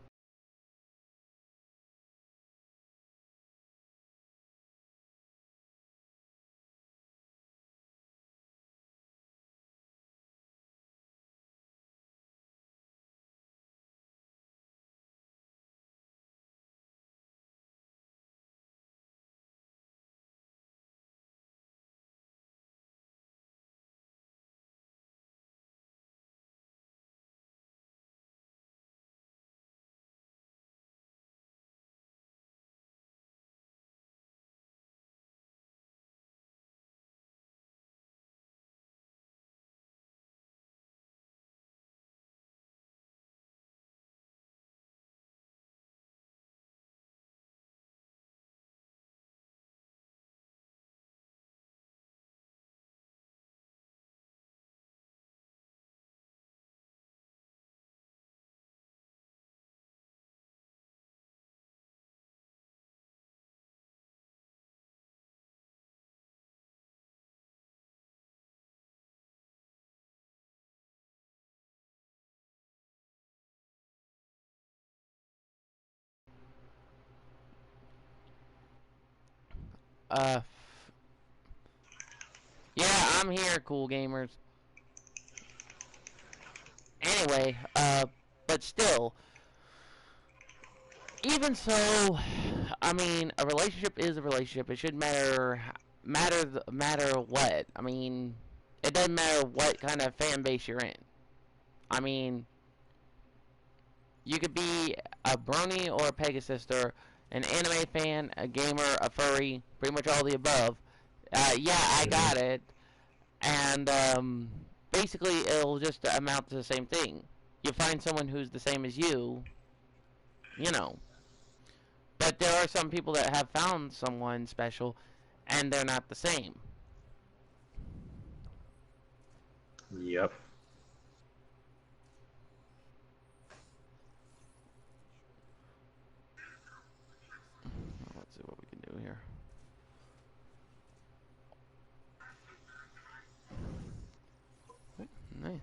Uh, yeah, I'm here, cool gamers. Anyway, but still, even so, I mean, a relationship is a relationship. It should matter what. I mean, it doesn't matter what kind of fan base you're in. I mean, you could be a brony or a pegasister, an anime fan, a gamer, a furry, pretty much all the above. Yeah, I Mhm. got it. And basically, it'll just amount to the same thing. You find someone who's the same as you know. But there are some people that have found someone special, and they're not the same. Yep. Let's see what we can do here. Nice.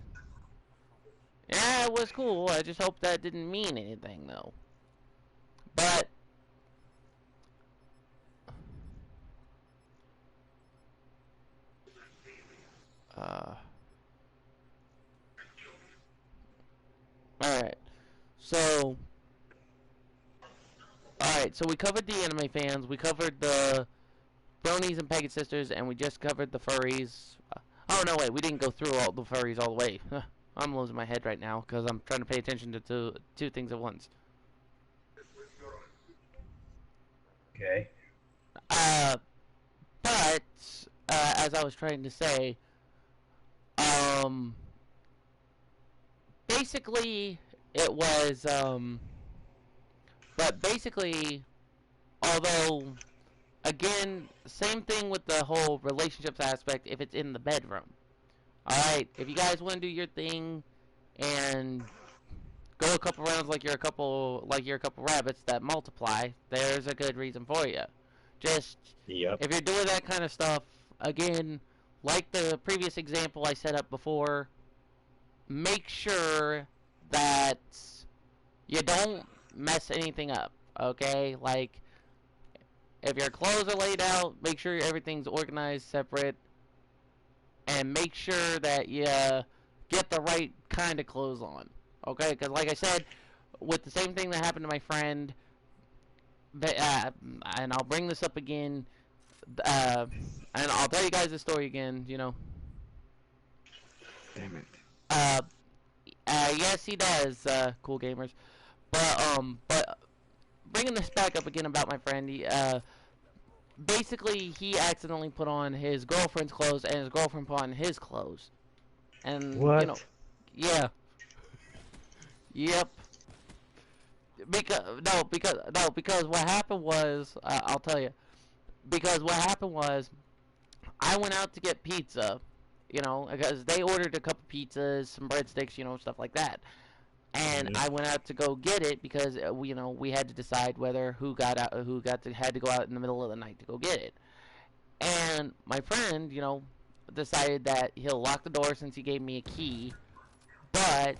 Yeah, it was cool. I just hope that didn't mean anything, though. But, uh, alright. So, alright, so we covered the anime fans, we covered the Bronies and pegasisters, and we just covered the furries. Oh, no, wait, we didn't go through all the furries all the way. I'm losing my head right now, because I'm trying to pay attention to two things at once. Okay. Uh, but, as I was trying to say, um, basically, it was, but basically, although, again, same thing with the whole relationships aspect if it's in the bedroom. Alright, if you guys want to do your thing and go a couple rounds like you're a couple rabbits that multiply, there's a good reason for you. Just, Yep. if you're doing that kind of stuff, again, like the previous example I set up before, make sure that you don't mess anything up, okay? Like, if your clothes are laid out, make sure everything's organized, separate, and make sure that you get the right kind of clothes on, okay? Because, like I said, with the same thing that happened to my friend, and I'll bring this up again, uh, and I'll tell you guys the story again, you know. Damn it. Uh, yes, he does, cool gamers. But bringing this back up again about my friend, basically he accidentally put on his girlfriend's clothes and his girlfriend put on his clothes. And, you know, What? yeah, yep. Because what happened was, I'll tell you. Because what happened was, I went out to get pizza, you know, because they ordered a couple pizzas, some breadsticks, you know, stuff like that. And Mhm. I went out to go get it because you know, we had to decide whether had to go out in the middle of the night to go get it. And my friend, you know, decided that he'll lock the door since he gave me a key, but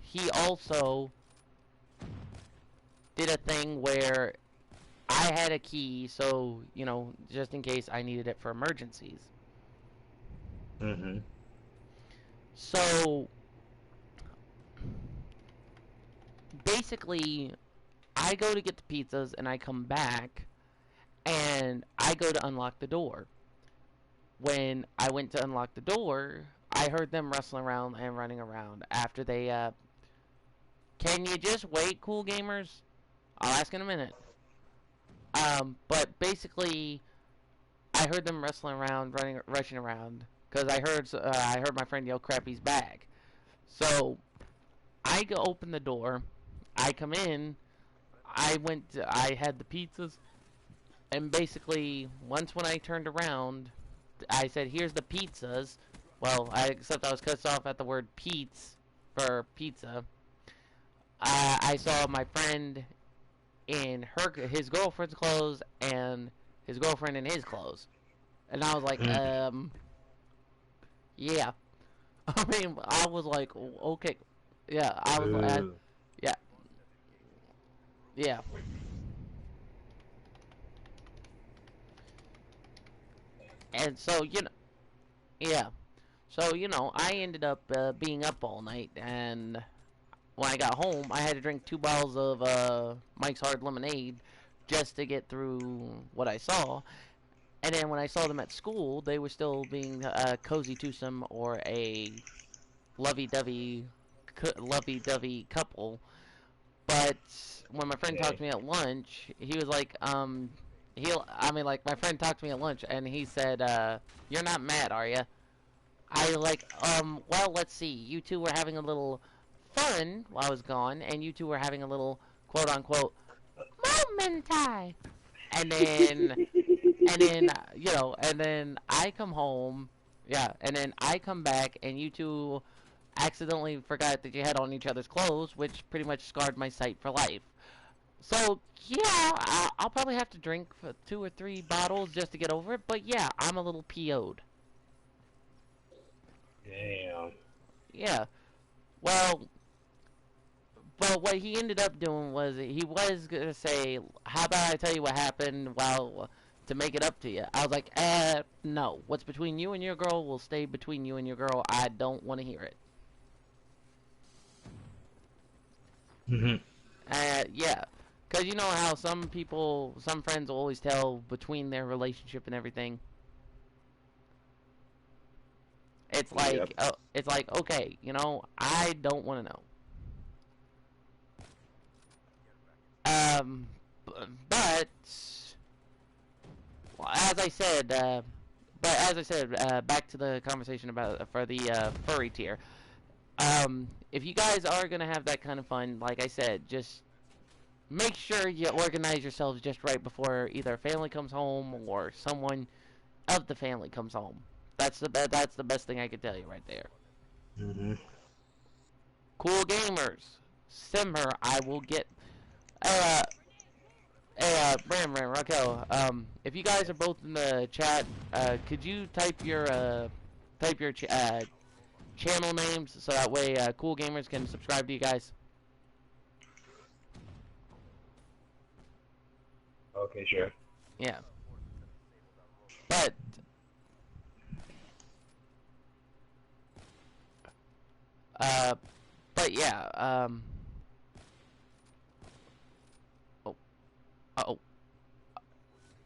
he also did a thing where I had a key, so, you know, just in case I needed it for emergencies. Mhm. So basically, I go to get the pizzas and I come back and I go to unlock the door. When I went to unlock the door, I heard them rustling around and running around after they, can you just wait, cool gamers? I'll ask in a minute. But basically, I heard them wrestling around, rushing around, because I heard my friend yell, "Crap, he's back!" So I go open the door. I come in. I had the pizzas, and basically, once when I turned around, I said, "Here's the pizzas." Well, except I was cut off at the word "Pete's" for pizza. I saw my friend in his girlfriend's clothes and his girlfriend in his clothes. And I was like, Mm. yeah. I mean, I was like, okay. Yeah, Boo. yeah, yeah. And so, yeah. So, I ended up being up all night, and when I got home, I had to drink 2 bottles of Mike's Hard Lemonade just to get through what I saw. And then when I saw them at school, they were still being cozy twosome or a lovey-dovey, lovey-dovey couple. But when my friend talked Okay. to me at lunch, he was like, like my friend talked to me at lunch, and he said, "You're not mad, are you?" I like, well, let's see. You two were having a little fun while I was gone, and you two were having a little quote unquote moment time. And then, and then I come home, yeah, and then I come back, and you two accidentally forgot that you had on each other's clothes, which pretty much scarred my sight for life. So, yeah, I'll probably have to drink for 2 or 3 bottles just to get over it, but yeah, I'm a little PO'd. Damn. Yeah. Well, but what he ended up doing was he was gonna say, "How about I tell you what happened while to make it up to you?" I was like, no. What's between you and your girl will stay between you and your girl. I don't want to hear it." Mhm. Yeah, cause you know how some people, some friends will always tell between their relationship and everything. Yep. It's like, okay, I don't want to know. Um, but well, as I said, back to the conversation about for the furry tier. If you guys are gonna have that kind of fun, like I said, just make sure you organize yourselves just right before either a family comes home or someone of the family comes home. That's the best thing I can tell you right there. Mhm. Cool gamers, Simmer, I will get. Uh, Brandon, Raquel, if you guys are both in the chat, could you type your channel names so that way cool gamers can subscribe to you guys? Okay, sure. Yeah, but uh, yeah, oh, oh,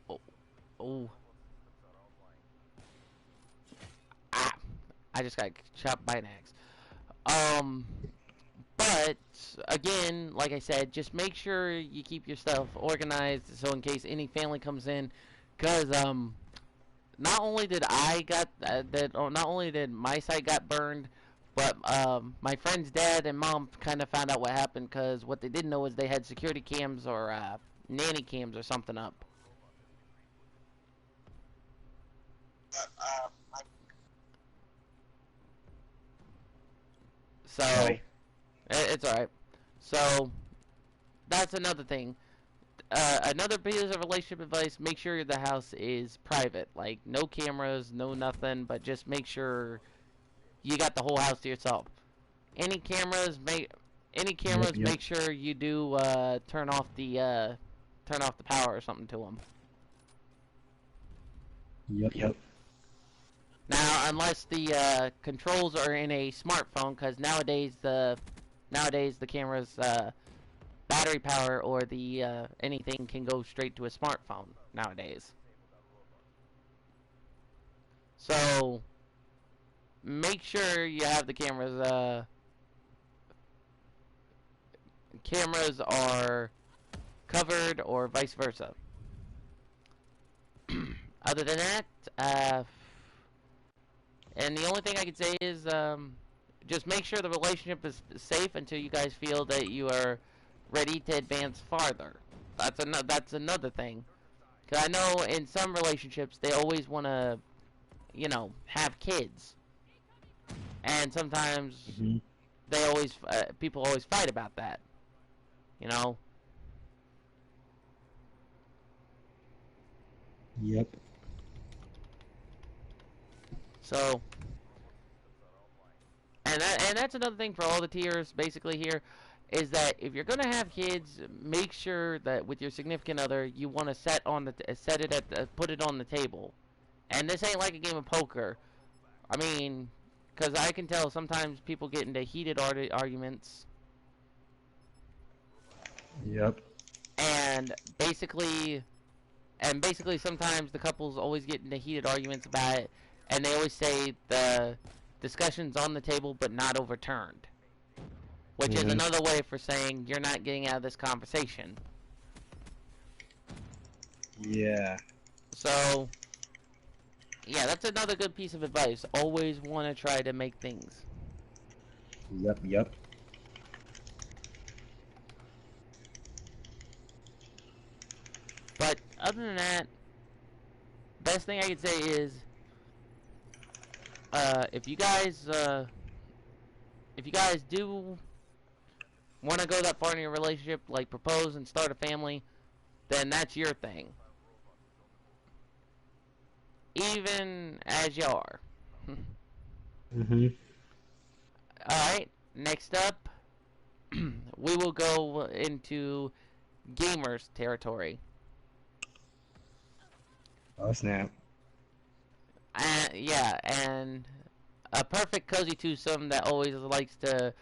oh, oh, ah, I just got chopped by an axe. Um, but again, like I said, just make sure you keep your stuff organized so in case any family comes in, cause not only did I got not only did my site got burned, but my friend's dad and mom kind of found out what happened because what they didn't know is they had security cams or nanny cams or something up. So Okay. it's all right. So that's another thing. Another piece of relationship advice: make sure the house is private, like no cameras, no nothing, but just make sure you got the whole house to yourself. Any cameras make any Yep. cameras Yep. make sure you do turn off the power or something to them. Yep. Yep. Now, unless the controls are in a smartphone, because nowadays the camera's battery power or the anything can go straight to a smartphone nowadays. So make sure you have the cameras are covered or vice versa. Other than that, and the only thing I could say is just make sure the relationship is safe until you guys feel that you are ready to advance farther. That's another thing. 'Cause I know in some relationships they always want to, have kids, and sometimes Mhm. people always fight about that. You know, Yep. so and that's another thing for all the tiers basically here is that if you're gonna have kids, make sure that with your significant other you want to set it put it on the table. And this ain't like a game of poker. I mean, because I can tell sometimes people get into heated arguments. Yep. And basically, sometimes the couples always get into heated arguments about it. And they always say the discussion's on the table but not overturned. Which is another way for saying you're not getting out of this conversation. Yeah. So, yeah, that's another good piece of advice. Always want to try to make things. Yep. But other than that, best thing I could say is, if you guys do want to go that far in your relationship, like propose and start a family, then that's your thing. Even as you are. Alright, next up, we will go into gamers territory. Oh snap. Yeah, and a perfect cozy twosome that always likes to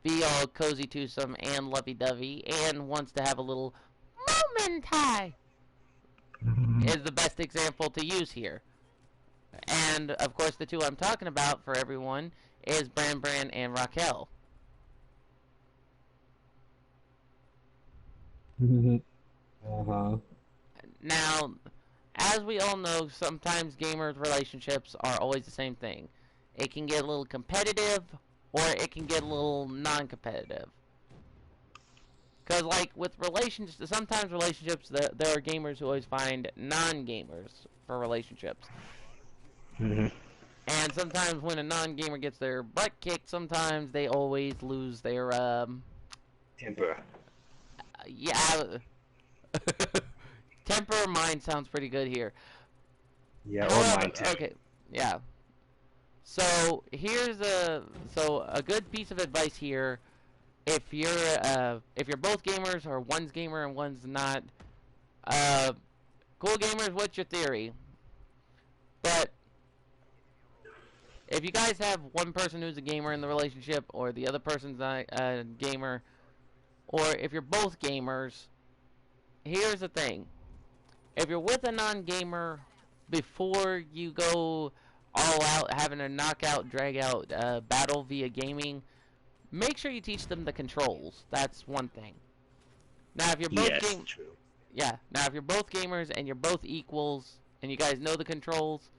be all cozy twosome and lovey-dovey and wants to have a little moment is the best example to use here. And, of course, the two I'm talking about for everyone is Bran and Raquel. Now, as we all know, sometimes gamers' relationships are always the same thing. It can get a little competitive, or it can get a little non-competitive. Because, like, with relationships, sometimes relationships, there are gamers who always find non-gamers for relationships. And sometimes when a non-gamer gets their butt kicked, sometimes they always lose their, Temper. yeah. Temper mine sounds pretty good here. Yeah, However, or mine too. okay, yeah. So here's a good piece of advice here. If you're both gamers or one's gamer and one's not, cool gamers, what's your theory? But if you guys have one person who's a gamer in the relationship, or the other person's not a gamer, or if you're both gamers, here's the thing. If you're with a non-gamer, before you go all out having a knockout, drag-out battle via gaming, make sure you teach them the controls. That's one thing. Now, if you're both True. yeah. Now, if you're both gamers and you're both equals and you guys know the controls,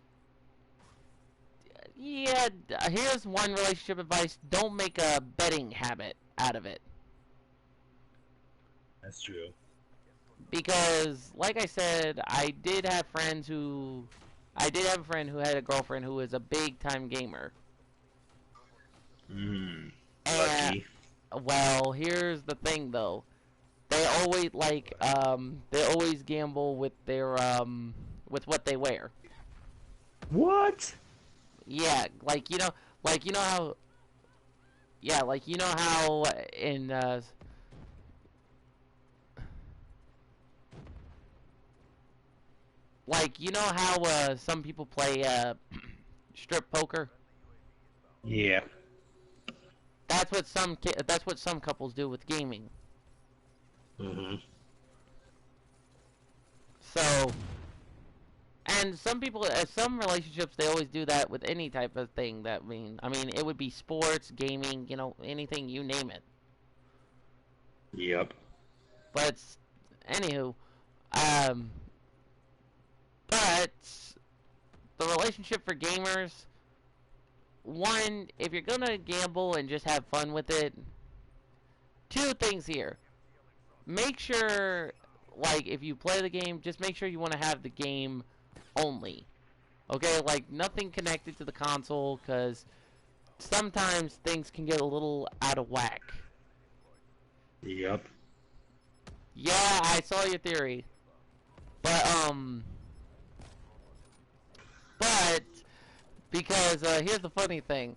yeah. Here's one relationship advice: don't make a betting habit out of it. That's true. Because, like I said, I did have a friend who had a girlfriend who was a big-time gamer. Lucky. Well, here's the thing, though. They always gamble with their with what they wear. What? Yeah, like you know how. Yeah, like you know how in like you know how some people play strip poker. Yeah. That's what some couples do with gaming. So, and some people, some relationships, they always do that with any type of thing. I mean, it would be sports, gaming, you know, anything, you name it. Yep. But, anywho, but the relationship for gamers, one, if you're gonna gamble and just have fun with it, two things here. Make sure, like, if you play the game, just make sure you want to have the game only. Okay, like, nothing connected to the console, because sometimes things can get a little out of whack. Yep. Yeah, I saw your theory. But, because, here's the funny thing.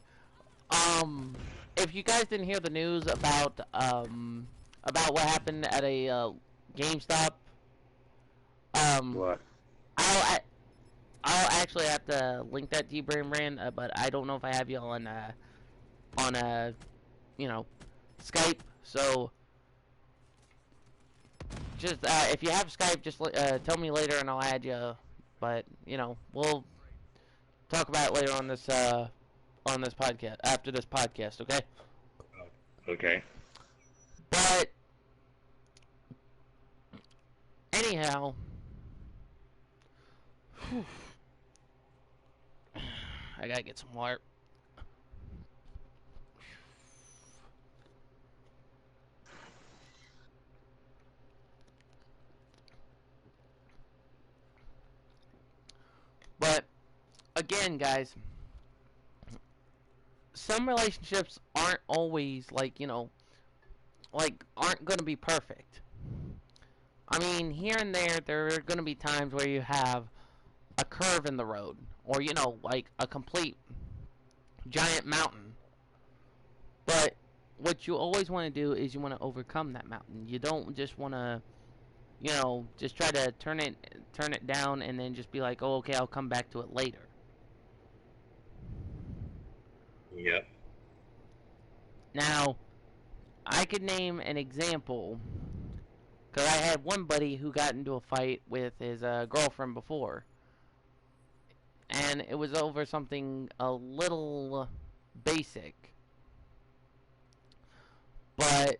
If you guys didn't hear the news about what happened at a, GameStop, What? I'll actually have to link that to you, Brand, but I don't know if I have you on you know, Skype. So just if you have Skype, just tell me later and I'll add you. But you know, we'll talk about it later on this podcast after this podcast, okay? Okay. But anyhow, whew, I gotta get some water. But again, guys, some relationships aren't always like, you know, like aren't going to be perfect. I mean, here and there are going to be times where you have a curve in the road, or you know, like a complete giant mountain. But what you always want to do is you want to overcome that mountain. You don't just want to, you know, just try to turn it down and then just be like, "Oh, okay, I'll come back to it later." Yep. Now, I could name an example because I had one buddy who got into a fight with his girlfriend before, and it was over something a little basic. But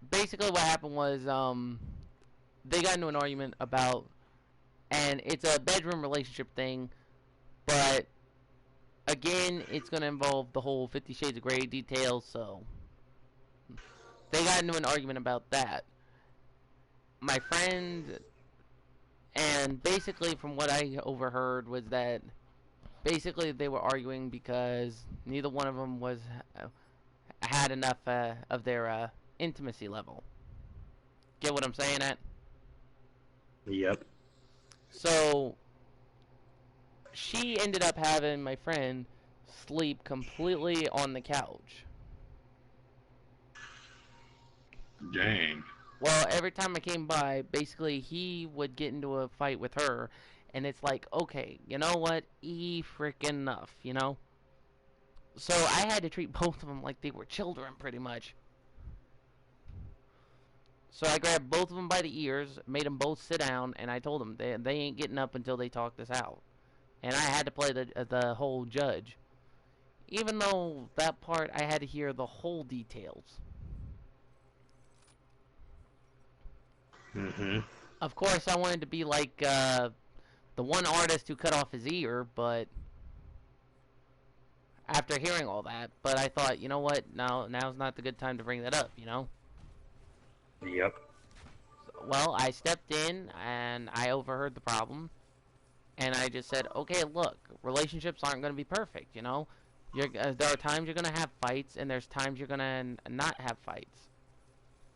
basically, what happened was they got into an argument about, and it's a bedroom relationship thing, but again, it's going to involve the whole 50 Shades of Grey details, so they got into an argument about that. My friend, and basically, from what I overheard, was that basically they were arguing because neither one of them was had enough of their intimacy level. Get what I'm saying? At Yep. so she ended up having my friend sleep completely on the couch. Dang. Well, every time I came by, basically he would get into a fight with her, and it's like, okay, you know what? Freaking enough, you know? So I had to treat both of them like they were children, pretty much. So I grabbed both of them by the ears, made them both sit down, and I told them they ain't getting up until they talk this out. And I had to play the whole judge. Even though that part I had to hear the whole details. Mm-hmm. Of course, I wanted to be like the one artist who cut off his ear, but after hearing all that, but I thought, you know what? Now's not the good time to bring that up, you know? Yep. Well, I stepped in and I overheard the problem, and I just said, okay, look, relationships aren't going to be perfect, you know? There are times you're going to have fights, and there's times you're going to not have fights.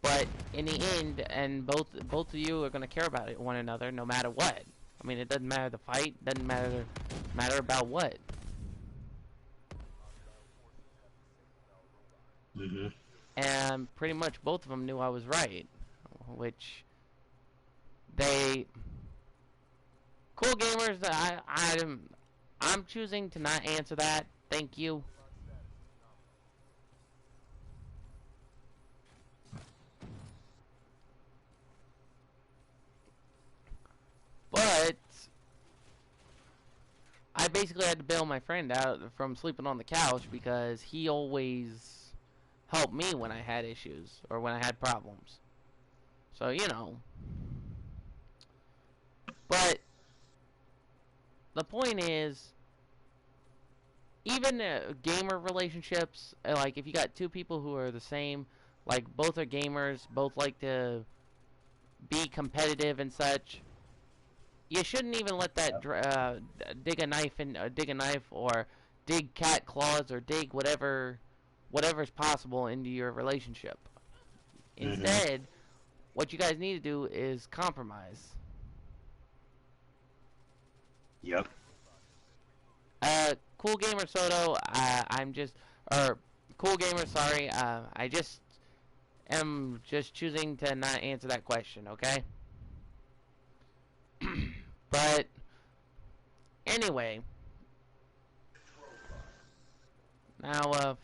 But in the end, and both of you are going to care about one another no matter what. I mean, it doesn't matter the fight, doesn't matter about what. Mm-hmm. And pretty much both of them knew I was right, which they cool gamers. I'm choosing to not answer that. Thank you. But I basically had to bail my friend out from sleeping on the couch because he always helped me when I had issues or when I had problems. So, you know. But the point is, even gamer relationships, like if you got two people who are the same, like both are gamers, both like to be competitive and such, you shouldn't even let that dig a knife or dig cat claws or dig whatever's possible into your relationship. Mm-hmm. Instead, what you guys need to do is compromise. Yep. Cool gamer Soto, I'm just or cool gamer, sorry, I just am just choosing to not answer that question, okay? But anyway, now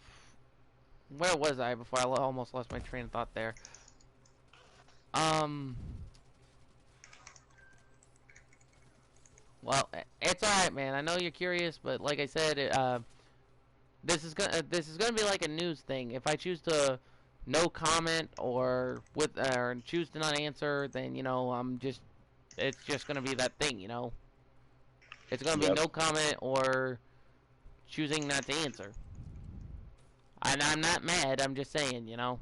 where was I before I almost lost my train of thought there? Um. Well, it's alright, man. I know you're curious, but like I said, this is gonna be like a news thing. If I choose to no comment or choose to not answer, then it's just gonna be that thing. It's gonna be Yep. no comment or choosing not to answer. And I'm not mad. I'm just saying. Uh,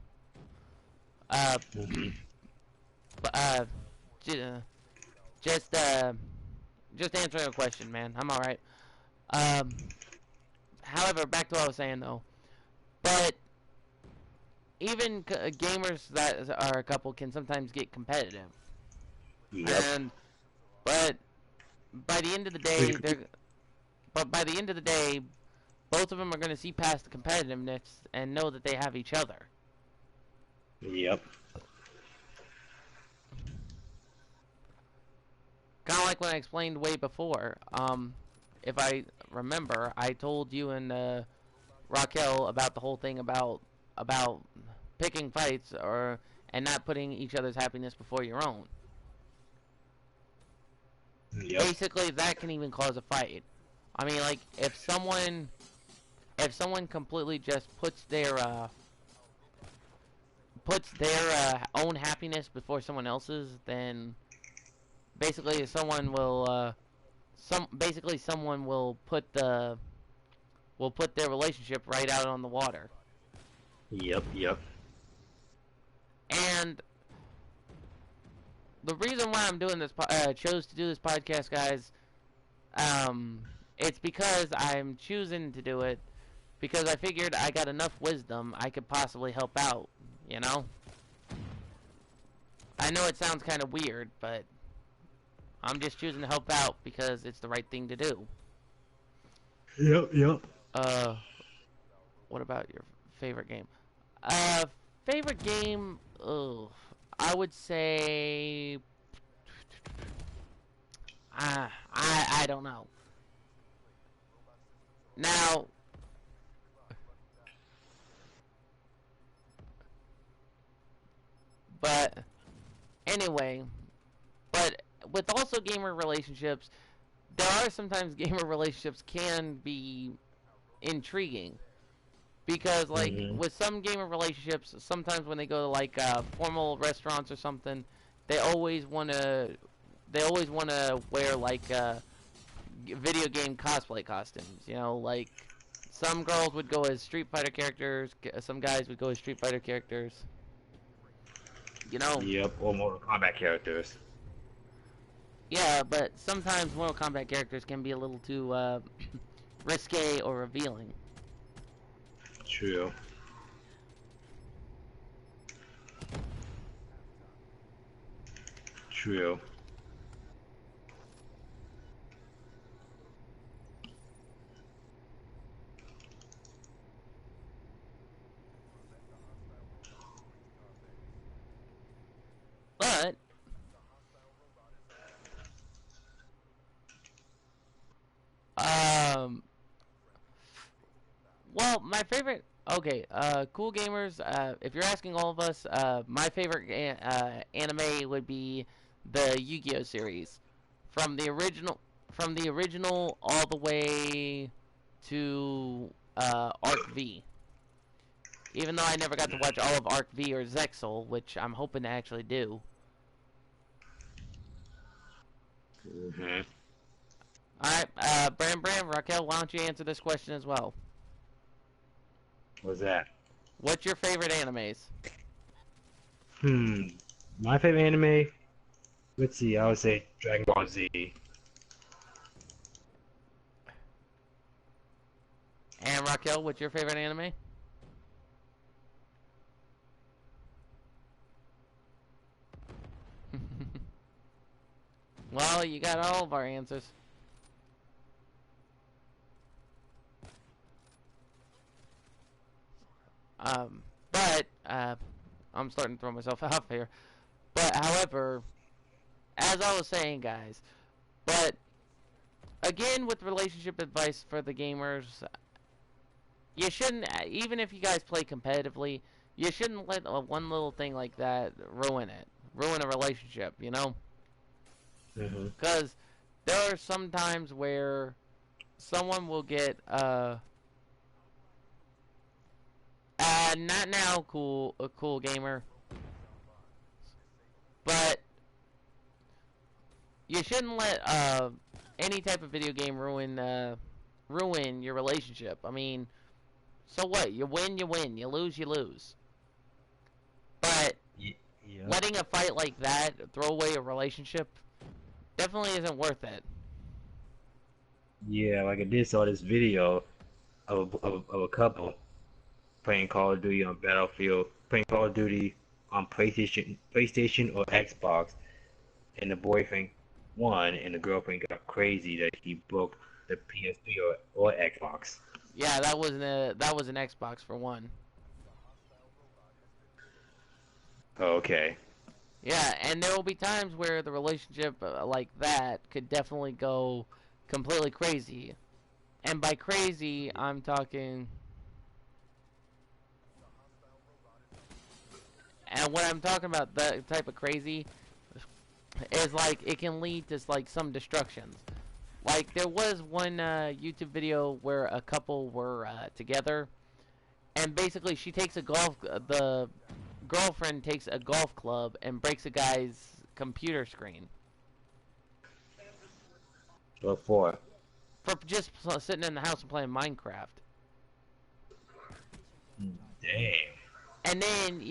Mhm. but, j- just answering a question, man. I'm all right. Um, however, back to what I was saying though. But even gamers that are a couple can sometimes get competitive, Yep. and but by the end of the day, both of them are going to see past the competitiveness and know that they have each other. Yep. Kind of like when I explained way before. If I remember, I told you and Raquel about the whole thing about picking fights and not putting each other's happiness before your own. Yep. Basically, that can even cause a fight. I mean, like if someone completely just puts their own happiness before someone else's, then basically someone will put their relationship right out on the water. Yep. Yep. And the reason why I'm doing this, chose to do this podcast, guys, it's because I'm choosing to do it because I figured I got enough wisdom I could possibly help out. You know, I know it sounds kind of weird, but I'm just choosing to help out because it's the right thing to do. Yep, yep. Uh, what about your favorite game? Uh, favorite game? Ugh, I would say. I don't know. Now, but anyway, but with also gamer relationships, there are sometimes gamer relationships can be intriguing because like Mhm. with some gamer relationships, sometimes when they go to like formal restaurants or something, they always want to wear like video game cosplay costumes. Like some girls would go as Street Fighter characters, some guys would go as Street Fighter characters. You know, Yep. Or Mortal Kombat characters. yeah, but sometimes Mortal Kombat characters can be a little too risque or revealing. True. True. But um, well, my favorite. Okay, cool gamers. If you're asking all of us, my favorite anime would be the Yu-Gi-Oh series, from the original, all the way to Arc V. Even though I never got to watch all of Arc V or Zexal, which I'm hoping to actually do. Mhm. All right, Bram, Raquel, why don't you answer this question as well? What's that? What's your favorite animes? Hmm. My favorite anime. Let's see. I would say Dragon Ball Z. And Raquel, what's your favorite anime? Well, you got all of our answers. But I'm starting to throw myself off here. But however, as I was saying, guys, But again, with relationship advice for the gamers, you shouldn't, even if you guys play competitively, you shouldn't let one little thing like that ruin it, ruin a relationship, you know? Mm-hmm. Because there are some times where someone will get, not now, a cool gamer, but you shouldn't let, any type of video game ruin your relationship. I mean, so what? You win, you win. You lose, you lose. But Yep. letting a fight like that throw away a relationship definitely isn't worth it. Yeah, like I did saw this video of a couple playing Call of Duty on Battlefield, playing Call of Duty on PlayStation or Xbox, and the boyfriend won, and the girlfriend got crazy that he broke the PS3 or Xbox. Yeah, that was an Xbox for one. Okay. Yeah, and there will be times where the relationship like that could definitely go completely crazy. And by crazy, I'm talking. And when I'm talking about that type of crazy, is like it can lead to like some destructions. Like there was one YouTube video where a couple were together, and basically she takes the girlfriend takes a golf club and breaks a guy's computer screen What for? for just sitting in the house and playing Minecraft. Damn. And then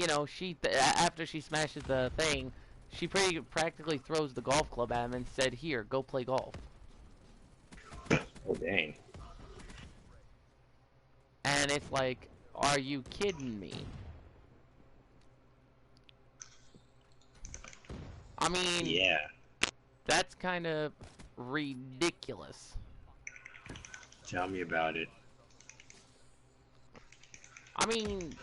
after she smashes the thing, she pretty practically throws the golf club at him and said, "Here, go play golf." Oh dang. And it's like, are you kidding me? I mean, Yeah. that's kind of ridiculous. Tell me about it. I mean,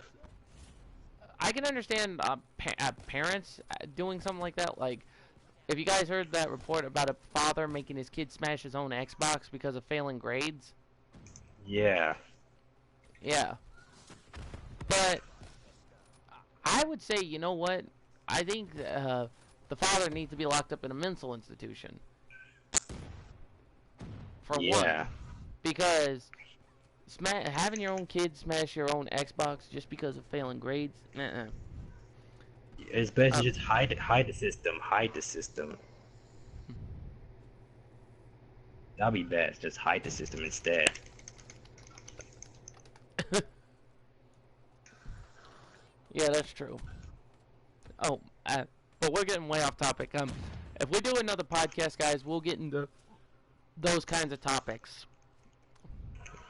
I can understand parents doing something like that. Like, if you guys heard that report about a father making his kid smash his own Xbox because of failing grades, Yeah. yeah. But I would say, you know what? I think the father needs to be locked up in a mental institution. For one, Yeah. because having your own kid smash your own Xbox just because of failing grades, uh-uh. It's best to just hide the system. Hide the system. That'll be best. Just hide the system instead. Yeah, that's true. Oh, but we're getting way off topic. If we do another podcast, guys, we'll get into those kinds of topics.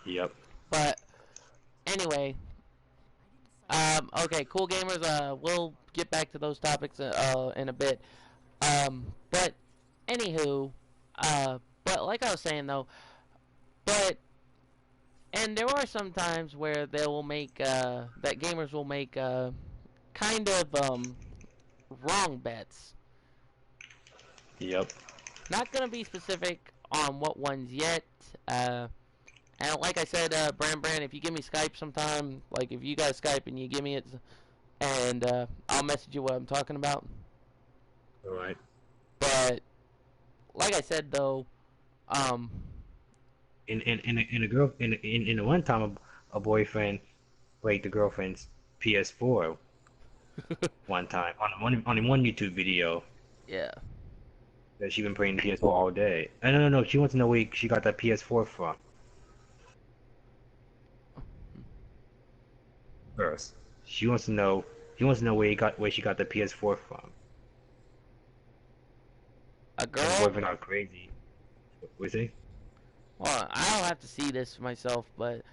Yep. But anyway, okay, cool gamers. We'll get back to those topics in a bit. But anywho, but like I was saying though, but and there are some times where they will make that gamers will make kind of wrong bets. Yep. Not gonna be specific on what ones yet. And like I said, Brand, if you give me Skype sometime, like if you guys Skype and you give me it, and I'll message you what I'm talking about. All right. But like I said though, um, In a girl in the one time a boyfriend raped the girlfriend's PS4 one time on one YouTube video yeah, that she been playing the PS4 all day. No. She wants to know where she got that PS4 from. First, she wants to know. He wants to know where she got the PS4 from. a And the girl. boyfriend got crazy. What is he? Well, I'll have to see this for myself, but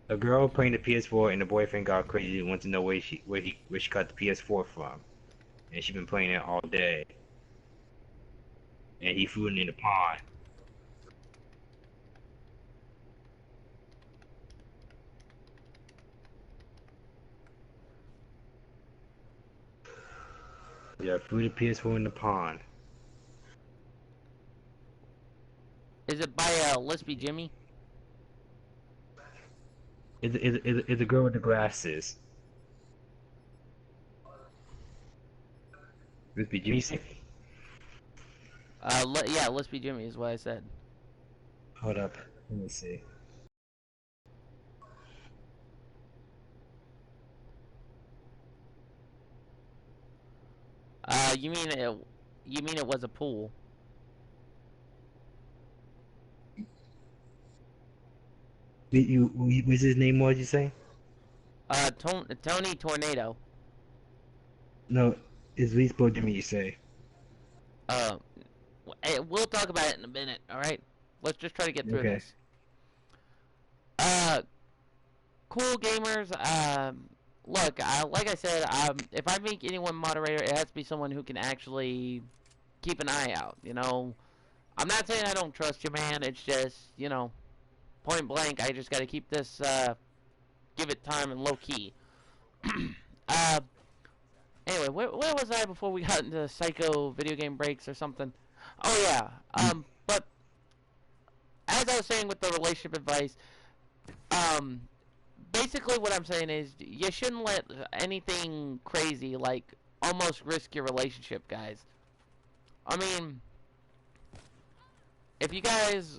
A girl playing the PS4 and the boyfriend got crazy and wants to know where she got the PS4 from. And she been playing it all day. And he threw it in the pond. Yeah, threw the PS4 in the pond. Is it by Lispy Jimmy? It's a girl with the glasses. This be Jimmy. Yeah, Lispy Jimmy is what I said. Hold up. Let me see. You mean it? You mean it was a pool? What's his name? What did you say? Tony Tornado. No, it's Lispo Jimmy. You say? Uh, we'll talk about it in a minute. All right. Let's just try to get through Okay. this. Cool gamers. Look. Like I said, if I make anyone moderator, it has to be someone who can actually keep an eye out. You know, I'm not saying I don't trust you, man. It's just, you know, point blank. I just got to keep this. Give it time and low key. uh. Anyway, where was I before we got into psycho video game breaks or something? Oh yeah. But as I was saying with the relationship advice, um, basically what I'm saying is you shouldn't let anything crazy like almost risk your relationship, guys. I mean, if you guys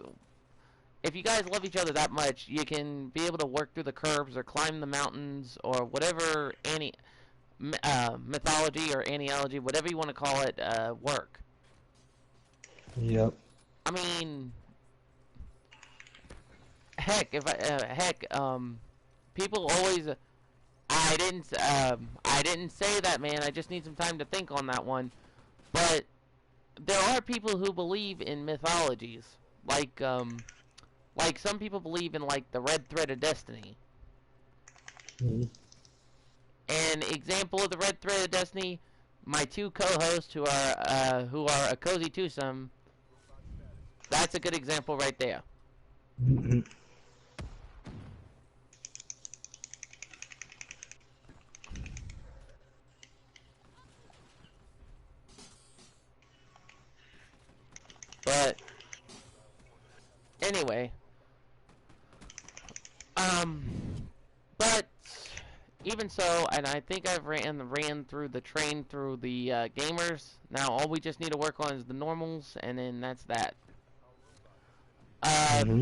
love each other that much, you can be able to work through the curbs or climb the mountains or whatever any mythology or analogy, whatever you want to call it, work. Yep. I mean, heck, if people always. I didn't say that, man. I just need some time to think on that one. But there are people who believe in mythologies, like some people believe in like the red thread of destiny. Mm-hmm. An example of the red thread of destiny, my two co-hosts who are a cozy twosome. That's a good example right there. Mm-hmm. But anyway, but even so, and I think I've ran through the train through the gamers. Now all we just need to work on is the normals, and then that's that. Uh, Mm-hmm.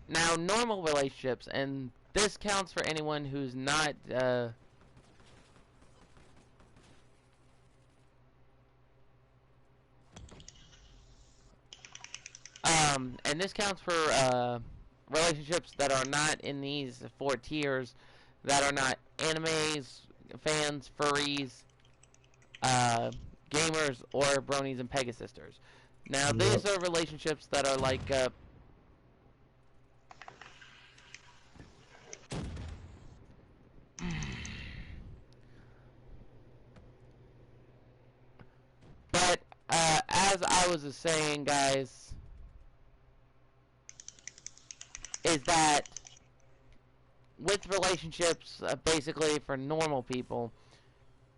Now normal relationships, and this counts for anyone who's not. And this counts for relationships that are not in these four tiers, that are not animes, fans, furries, gamers, or bronies and pegasisters. Now, these Yep. are relationships that are like. But as I was saying, guys, is that with relationships, basically for normal people,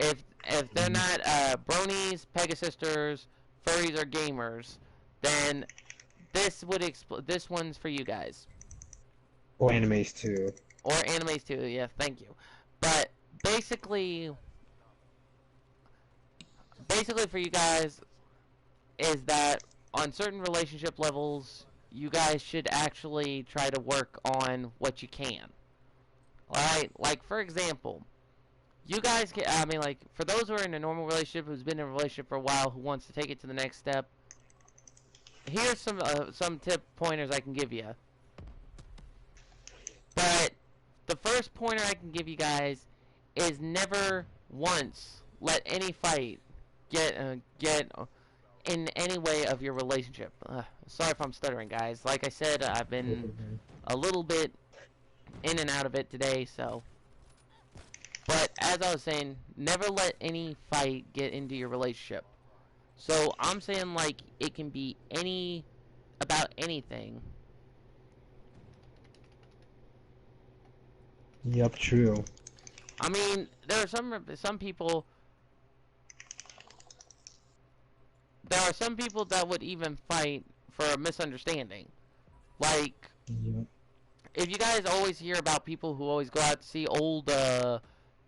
if they're Mm-hmm. not bronies, pegasisters, furries, or gamers, then this one's for you guys. Or animes too. Or animes too. Yeah, thank you. But basically, for you guys is that on certain relationship levels, you guys should actually try to work on what you can. Alright? Like, for example, you guys can, I mean, like, for those who are in a normal relationship, who's been in a relationship for a while, who wants to take it to the next step, here's some tip pointers I can give you. But the first pointer I can give you guys is never once let any fight get in any way of your relationship. Sorry if I'm stuttering, guys. Like I said, I've been a little bit in and out of it today, so. But as I was saying, never let any fight get into your relationship. So I'm saying like it can be about anything. Yep, true. I mean, there are some people. there are some people that would even fight for a misunderstanding. Like, Yep. if you guys always hear about people who always go out to see old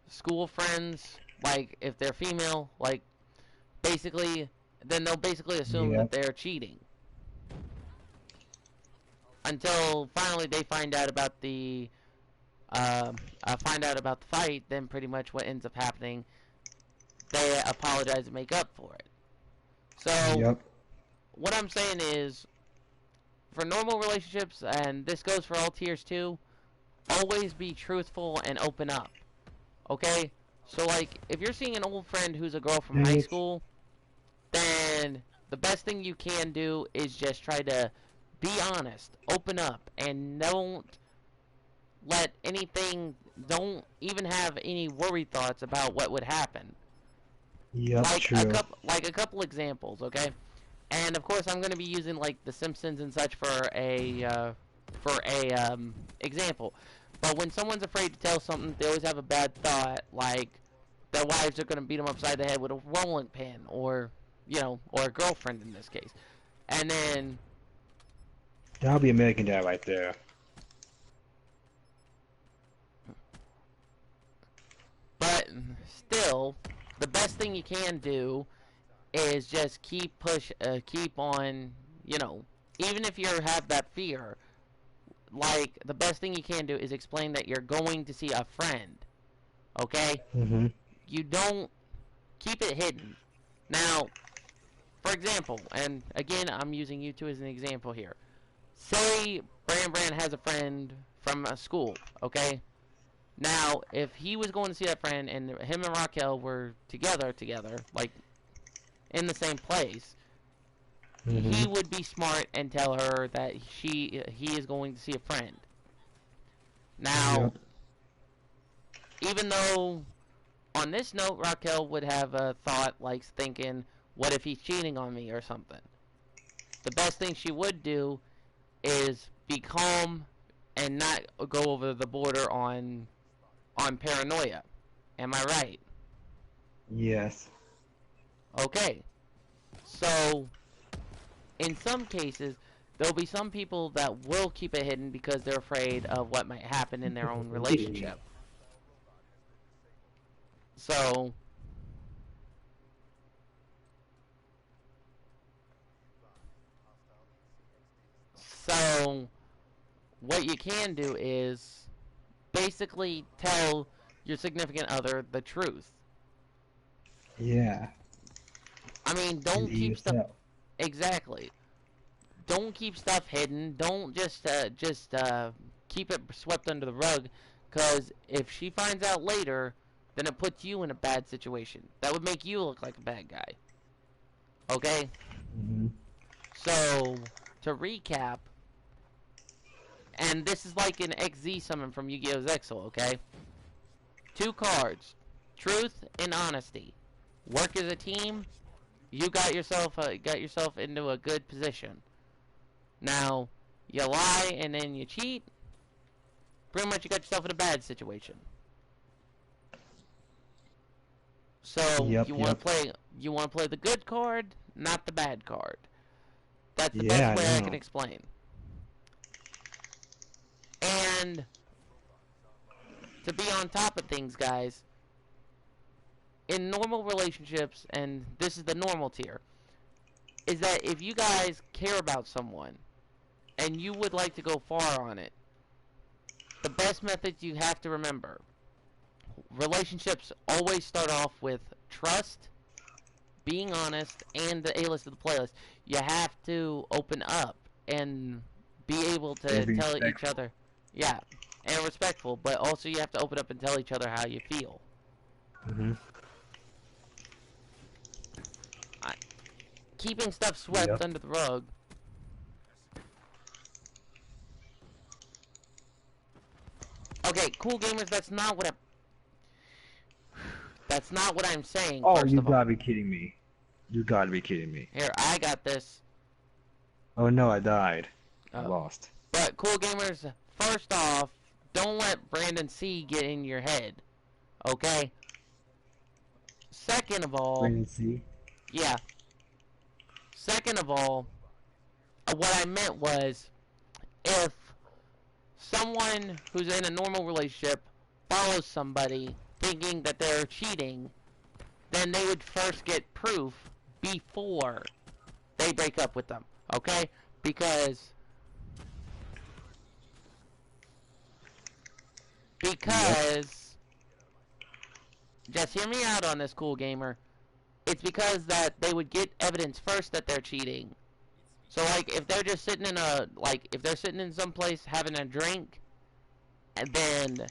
school friends, like if they're female, like basically, then they'll basically assume that Yep. they're cheating until finally they find out about the fight. Then pretty much what ends up happening, they apologize and make up for it. So Yep. what I'm saying is, for normal relationships, and this goes for all tiers too, always be truthful and open up. Okay? So, like, if you're seeing an old friend who's a girl from high Thanks. school, then the best thing you can do is just try to be honest, open up, and don't let anything, don't even have any worried thoughts about what would happen. Yep. Like True. a couple examples, okay? And of course, I'm going to be using like The Simpsons and such for a example. But when someone's afraid to tell something, they always have a bad thought, like their wives are going to beat them upside the head with a rolling pin, or or a girlfriend in this case. And then, That'll be American Dad right there. but still, the best thing you can do is just keep on, even if you have that fear. Like, the best thing you can do is explain that you're going to see a friend. Okay? Mhm. You don't keep it hidden. Now, for example, and again, I'm using you two as an example here. Say Brand has a friend from a school, okay? Now, if he was going to see that friend and him and Raquel were together, like in the same place, he Mhm. would be smart and tell her that he is going to see a friend. Now, Yep. even though on this note Raquel would have a thought like thinking, what if he's cheating on me or something? The best thing she would do is be calm and not go over the border on paranoia. Am I right? Yes. Okay. So, in some cases, there'll be some people that will keep it hidden because they're afraid of what might happen in their own relationship. So, so what you can do is basically tell your significant other the truth. Yeah. I mean, And don't be keep stuff yourself. exactly. Don't keep stuff hidden. Don't just keep it swept under the rug, because if she finds out later, then it puts you in a bad situation. That would make you look like a bad guy. Okay? Mhm. So, to recap, and this is like an XZ summon from Yu-Gi-Oh! Zexal, okay? 2 cards. Truth and honesty. Work as a team. You got yourself into a good position. Now, you lie and then you cheat. Pretty much you got yourself in a bad situation. So Yep. Yep. you want to play the good card, not the bad card. That's the Yeah, best I way I can know. explain. And to be on top of things, guys, in normal relationships, and this is the normal tier, is that if you guys care about someone and you would like to go far on it, the best method you have to remember, relationships always start off with trust, being honest, and the A list of the playlist. You have to open up and be able to And be tell each respectful. other, yeah, and respectful, but also you have to open up and tell each other how you feel. Mhm. I, Keeping stuff swept Yep. under the rug. Okay, cool gamers, that's not what I'm saying, Oh, first you of all. gotta be kidding me. You gotta be kidding me. Here, I got this. Oh no, I died. I Oh. lost. But cool gamers, first off, don't let Brandon C get in your head. Okay? Second of all, Wait and see. yeah. Second of all, what I meant was if someone who's in a normal relationship follows somebody thinking that they're cheating, then they would first get proof before they break up with them. Okay? Because Yep. just hear me out on this, cool gamer. It's because that they would get evidence first that they're cheating. So like if they're just sitting in if they're sitting in some place having a drink, and then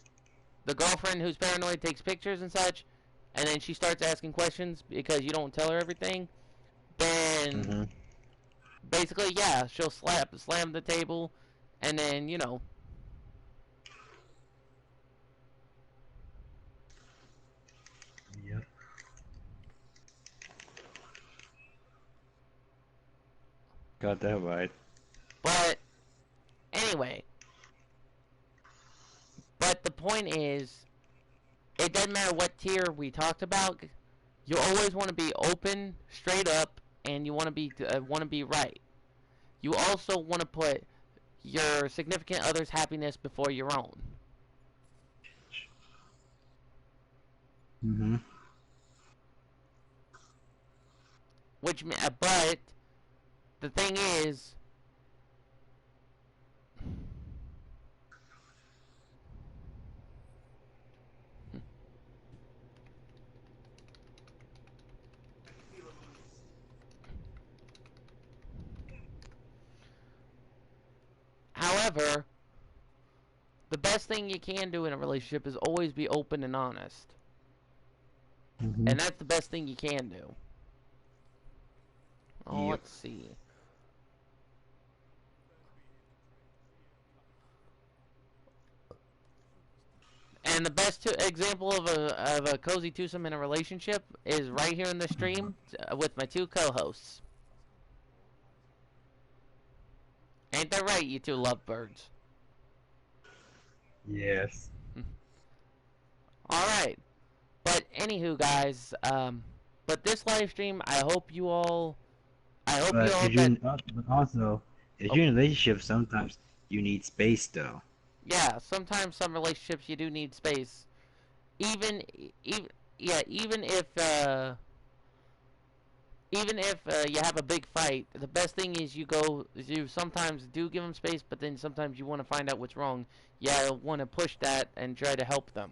the girlfriend who's paranoid takes pictures and such, and then she starts asking questions because you don't tell her everything, then Mm-hmm. basically, yeah, she'll slam the table, and then, you know. Yep. Got that right. But anyway, but the point is, it doesn't matter what tier we talked about. You always want to be open, straight up, and you want to be right. You also want to put your significant other's happiness before your own. Mm-hmm. But the thing is, however, the best thing you can do in a relationship is always be open and honest. Mm-hmm. And that's the best thing you can do. Oh, Yep. let's see. And the best example of a cozy twosome in a relationship is right here in the stream with my two co-hosts. Ain't that right, you two lovebirds? Yes. All right. But anywho, guys, but this live stream, I hope you But all if that, you're but also if oh, you're in a relationship, sometimes you need space though. yeah, sometimes some relationships you do need space. Even, even, yeah, even if you have a big fight, the best thing is you sometimes do give them space, but then sometimes you want to find out what's wrong. Yeah, want to push that and try to help them.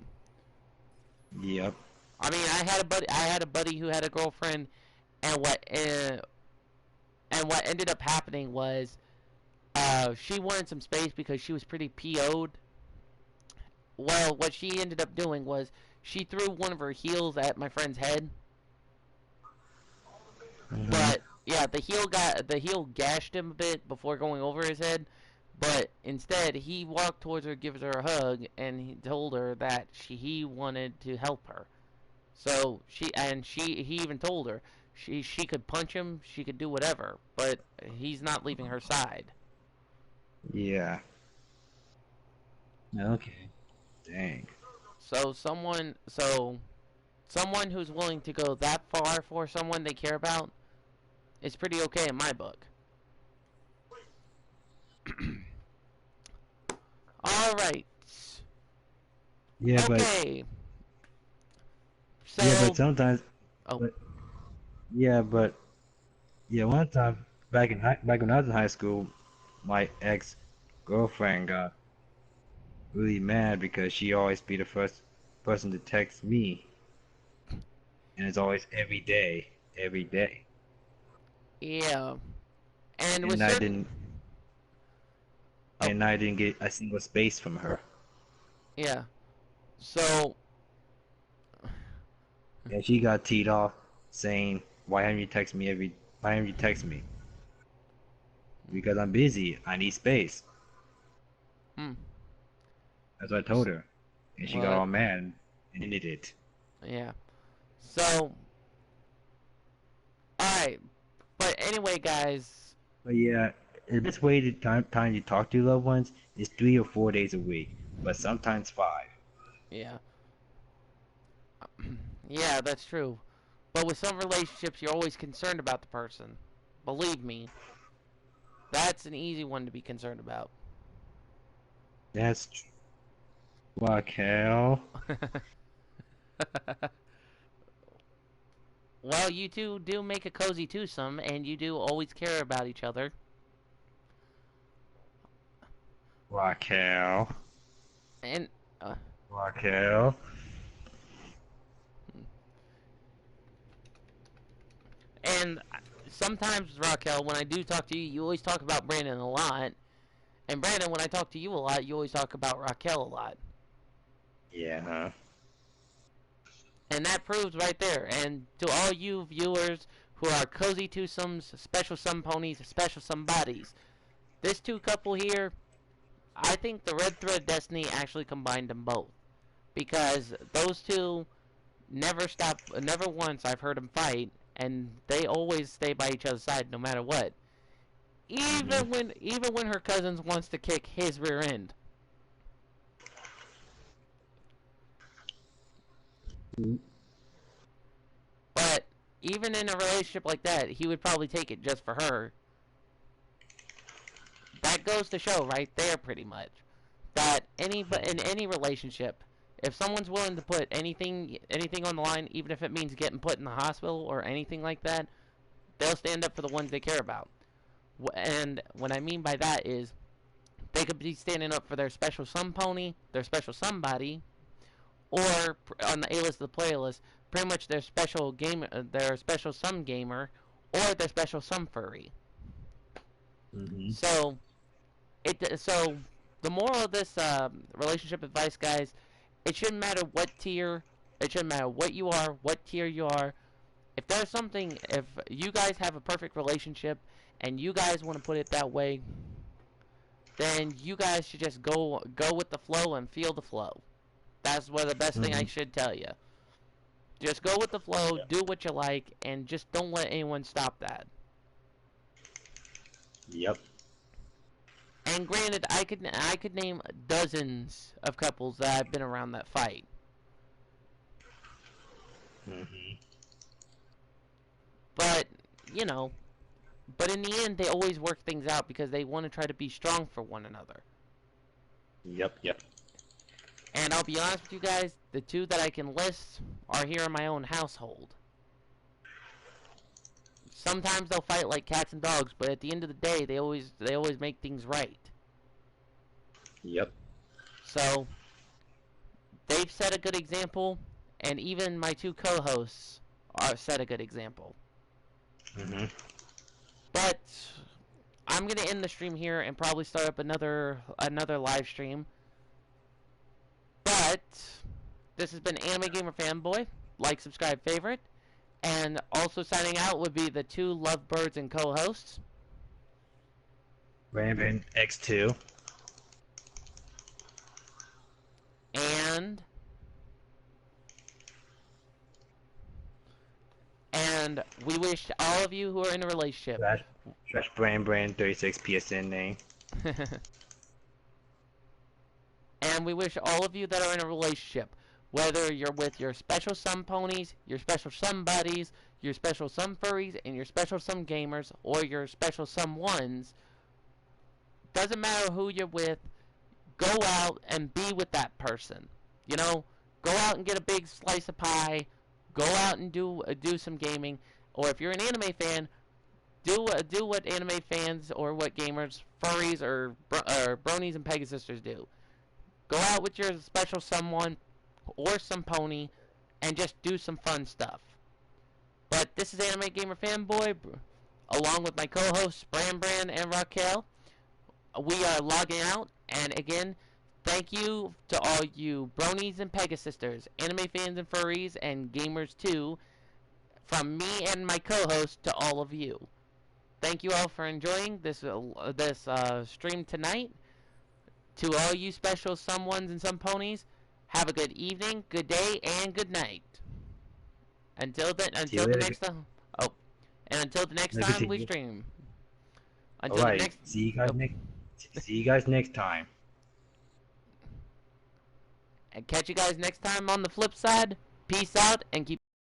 Yep. I mean, I had a buddy who had a girlfriend, and what ended up happening was, she wanted some space because she was pretty PO'd. Well, what she ended up doing was she threw one of her heels at my friend's head, Mm-hmm. but yeah, the heel gashed him a bit before going over his head. But instead, he walked towards her, gives her a hug, and he told her that he wanted to help her. So he even told her she could punch him, she could do whatever, but he's not leaving her side. Yeah. Okay. Dang. Someone who's willing to go that far for someone they care about is pretty okay in my book. All right. Yeah, but Okay. yeah, but So, sometimes, oh, but yeah, but yeah, one time back when I was in high school, my ex girlfriend got really mad because she always be the first person to text me, and it's always every day, yeah. And with and I certain, didn't oh, and I didn't get a single space from her. yeah. So, And she got teed off saying, why haven't you text me? Because I'm busy. I need space. hmm. That's what I told her. And she got What? all mad and ended it. Yeah. So, all right. But anyway, guys. But yeah, the best way to time you talk to your loved ones is 3 or 4 days a week, but sometimes five. Yeah. Yeah, that's true. But with some relationships, you're always concerned about the person. Believe me, that's an easy one to be concerned about. That's true. Raquel. Well, you two do make a cozy twosome, and you do always care about each other. Raquel. And uh, Raquel. and sometimes, Raquel, when I do talk to you, you always talk about Brandon a lot. And Brandon, when I talk to you a lot, you always talk about Raquel a lot. Yeah, huh? And that proves right there. And to all you viewers who are cozy twosomes, special some ponies, special somebodies, this two couple here, I think the Red Thread Destiny actually combined them both. Because those two never stop, never once I've heard them fight, and they always stay by each other's side no matter what. Even when her cousin wants to kick his rear end. But even in a relationship like that, he would probably take it just for her. That goes to show right there pretty much that in any relationship, if someone's willing to put anything on the line, even if it means getting put in the hospital or anything like that, they'll stand up for the ones they care about. And what I mean by that is they could be standing up for their special some pony, their special somebody, or on the A list of the playlist, pretty much their special game, their special some gamer, or their special some furry. So so the moral of this relationship advice, guys, it shouldn't matter what tier, it shouldn't matter what you are, what tier you are. If there's something, if you guys have a perfect relationship and you guys want to put it that way, then you guys should just go with the flow and feel the flow. That's what the best thing I should tell you. Just go with the flow, do what you like, and just don't let anyone stop that. Yep. And granted, I could name dozens of couples that have been around that fight. But, you know, but in the end, they always work things out because they want to try to be strong for one another. Yep. And I'll be honest with you guys, the two that I can list are here in my own household. Sometimes they'll fight like cats and dogs, but at the end of the day, they always make things right. Yep. So they've set a good example, and even my two co-hosts are set a good example. But I'm gonna end the stream here and probably start up another live stream. But this has been Anime Gamer Fanboy. Like, subscribe, favorite. And also signing out would be the two lovebirds and co-hosts. Rampant X2. And we wish all of you who are in a relationship. Slash brand 36 PSN name. And we wish all of you that are in a relationship, whether you're with your special some ponies, your special some buddies, your special some furries, and your special some gamers, or your special some ones, doesn't matter who you're with, go out and be with that person. You know, go out and get a big slice of pie, go out and do some gaming, or if you're an anime fan, do what anime fans or what gamers, furries, or bronies and pegasisters do. Go out with your special someone or some pony and just do some fun stuff. But this is Anime Gamer Fanboy, along with my co-hosts Brand and Raquel. We are logging out, and again, thank you to all you bronies and pegasisters, anime fans and furries, and gamers too, from me and my co-host to all of you. Thank you all for enjoying this stream tonight. To all you special someones and some ponies, have a good evening, good day, and good night. Until the next time. Oh, and until the next time we stream. Until the next. See you guys next time. And catch you guys next time on the flip side. Peace out and keep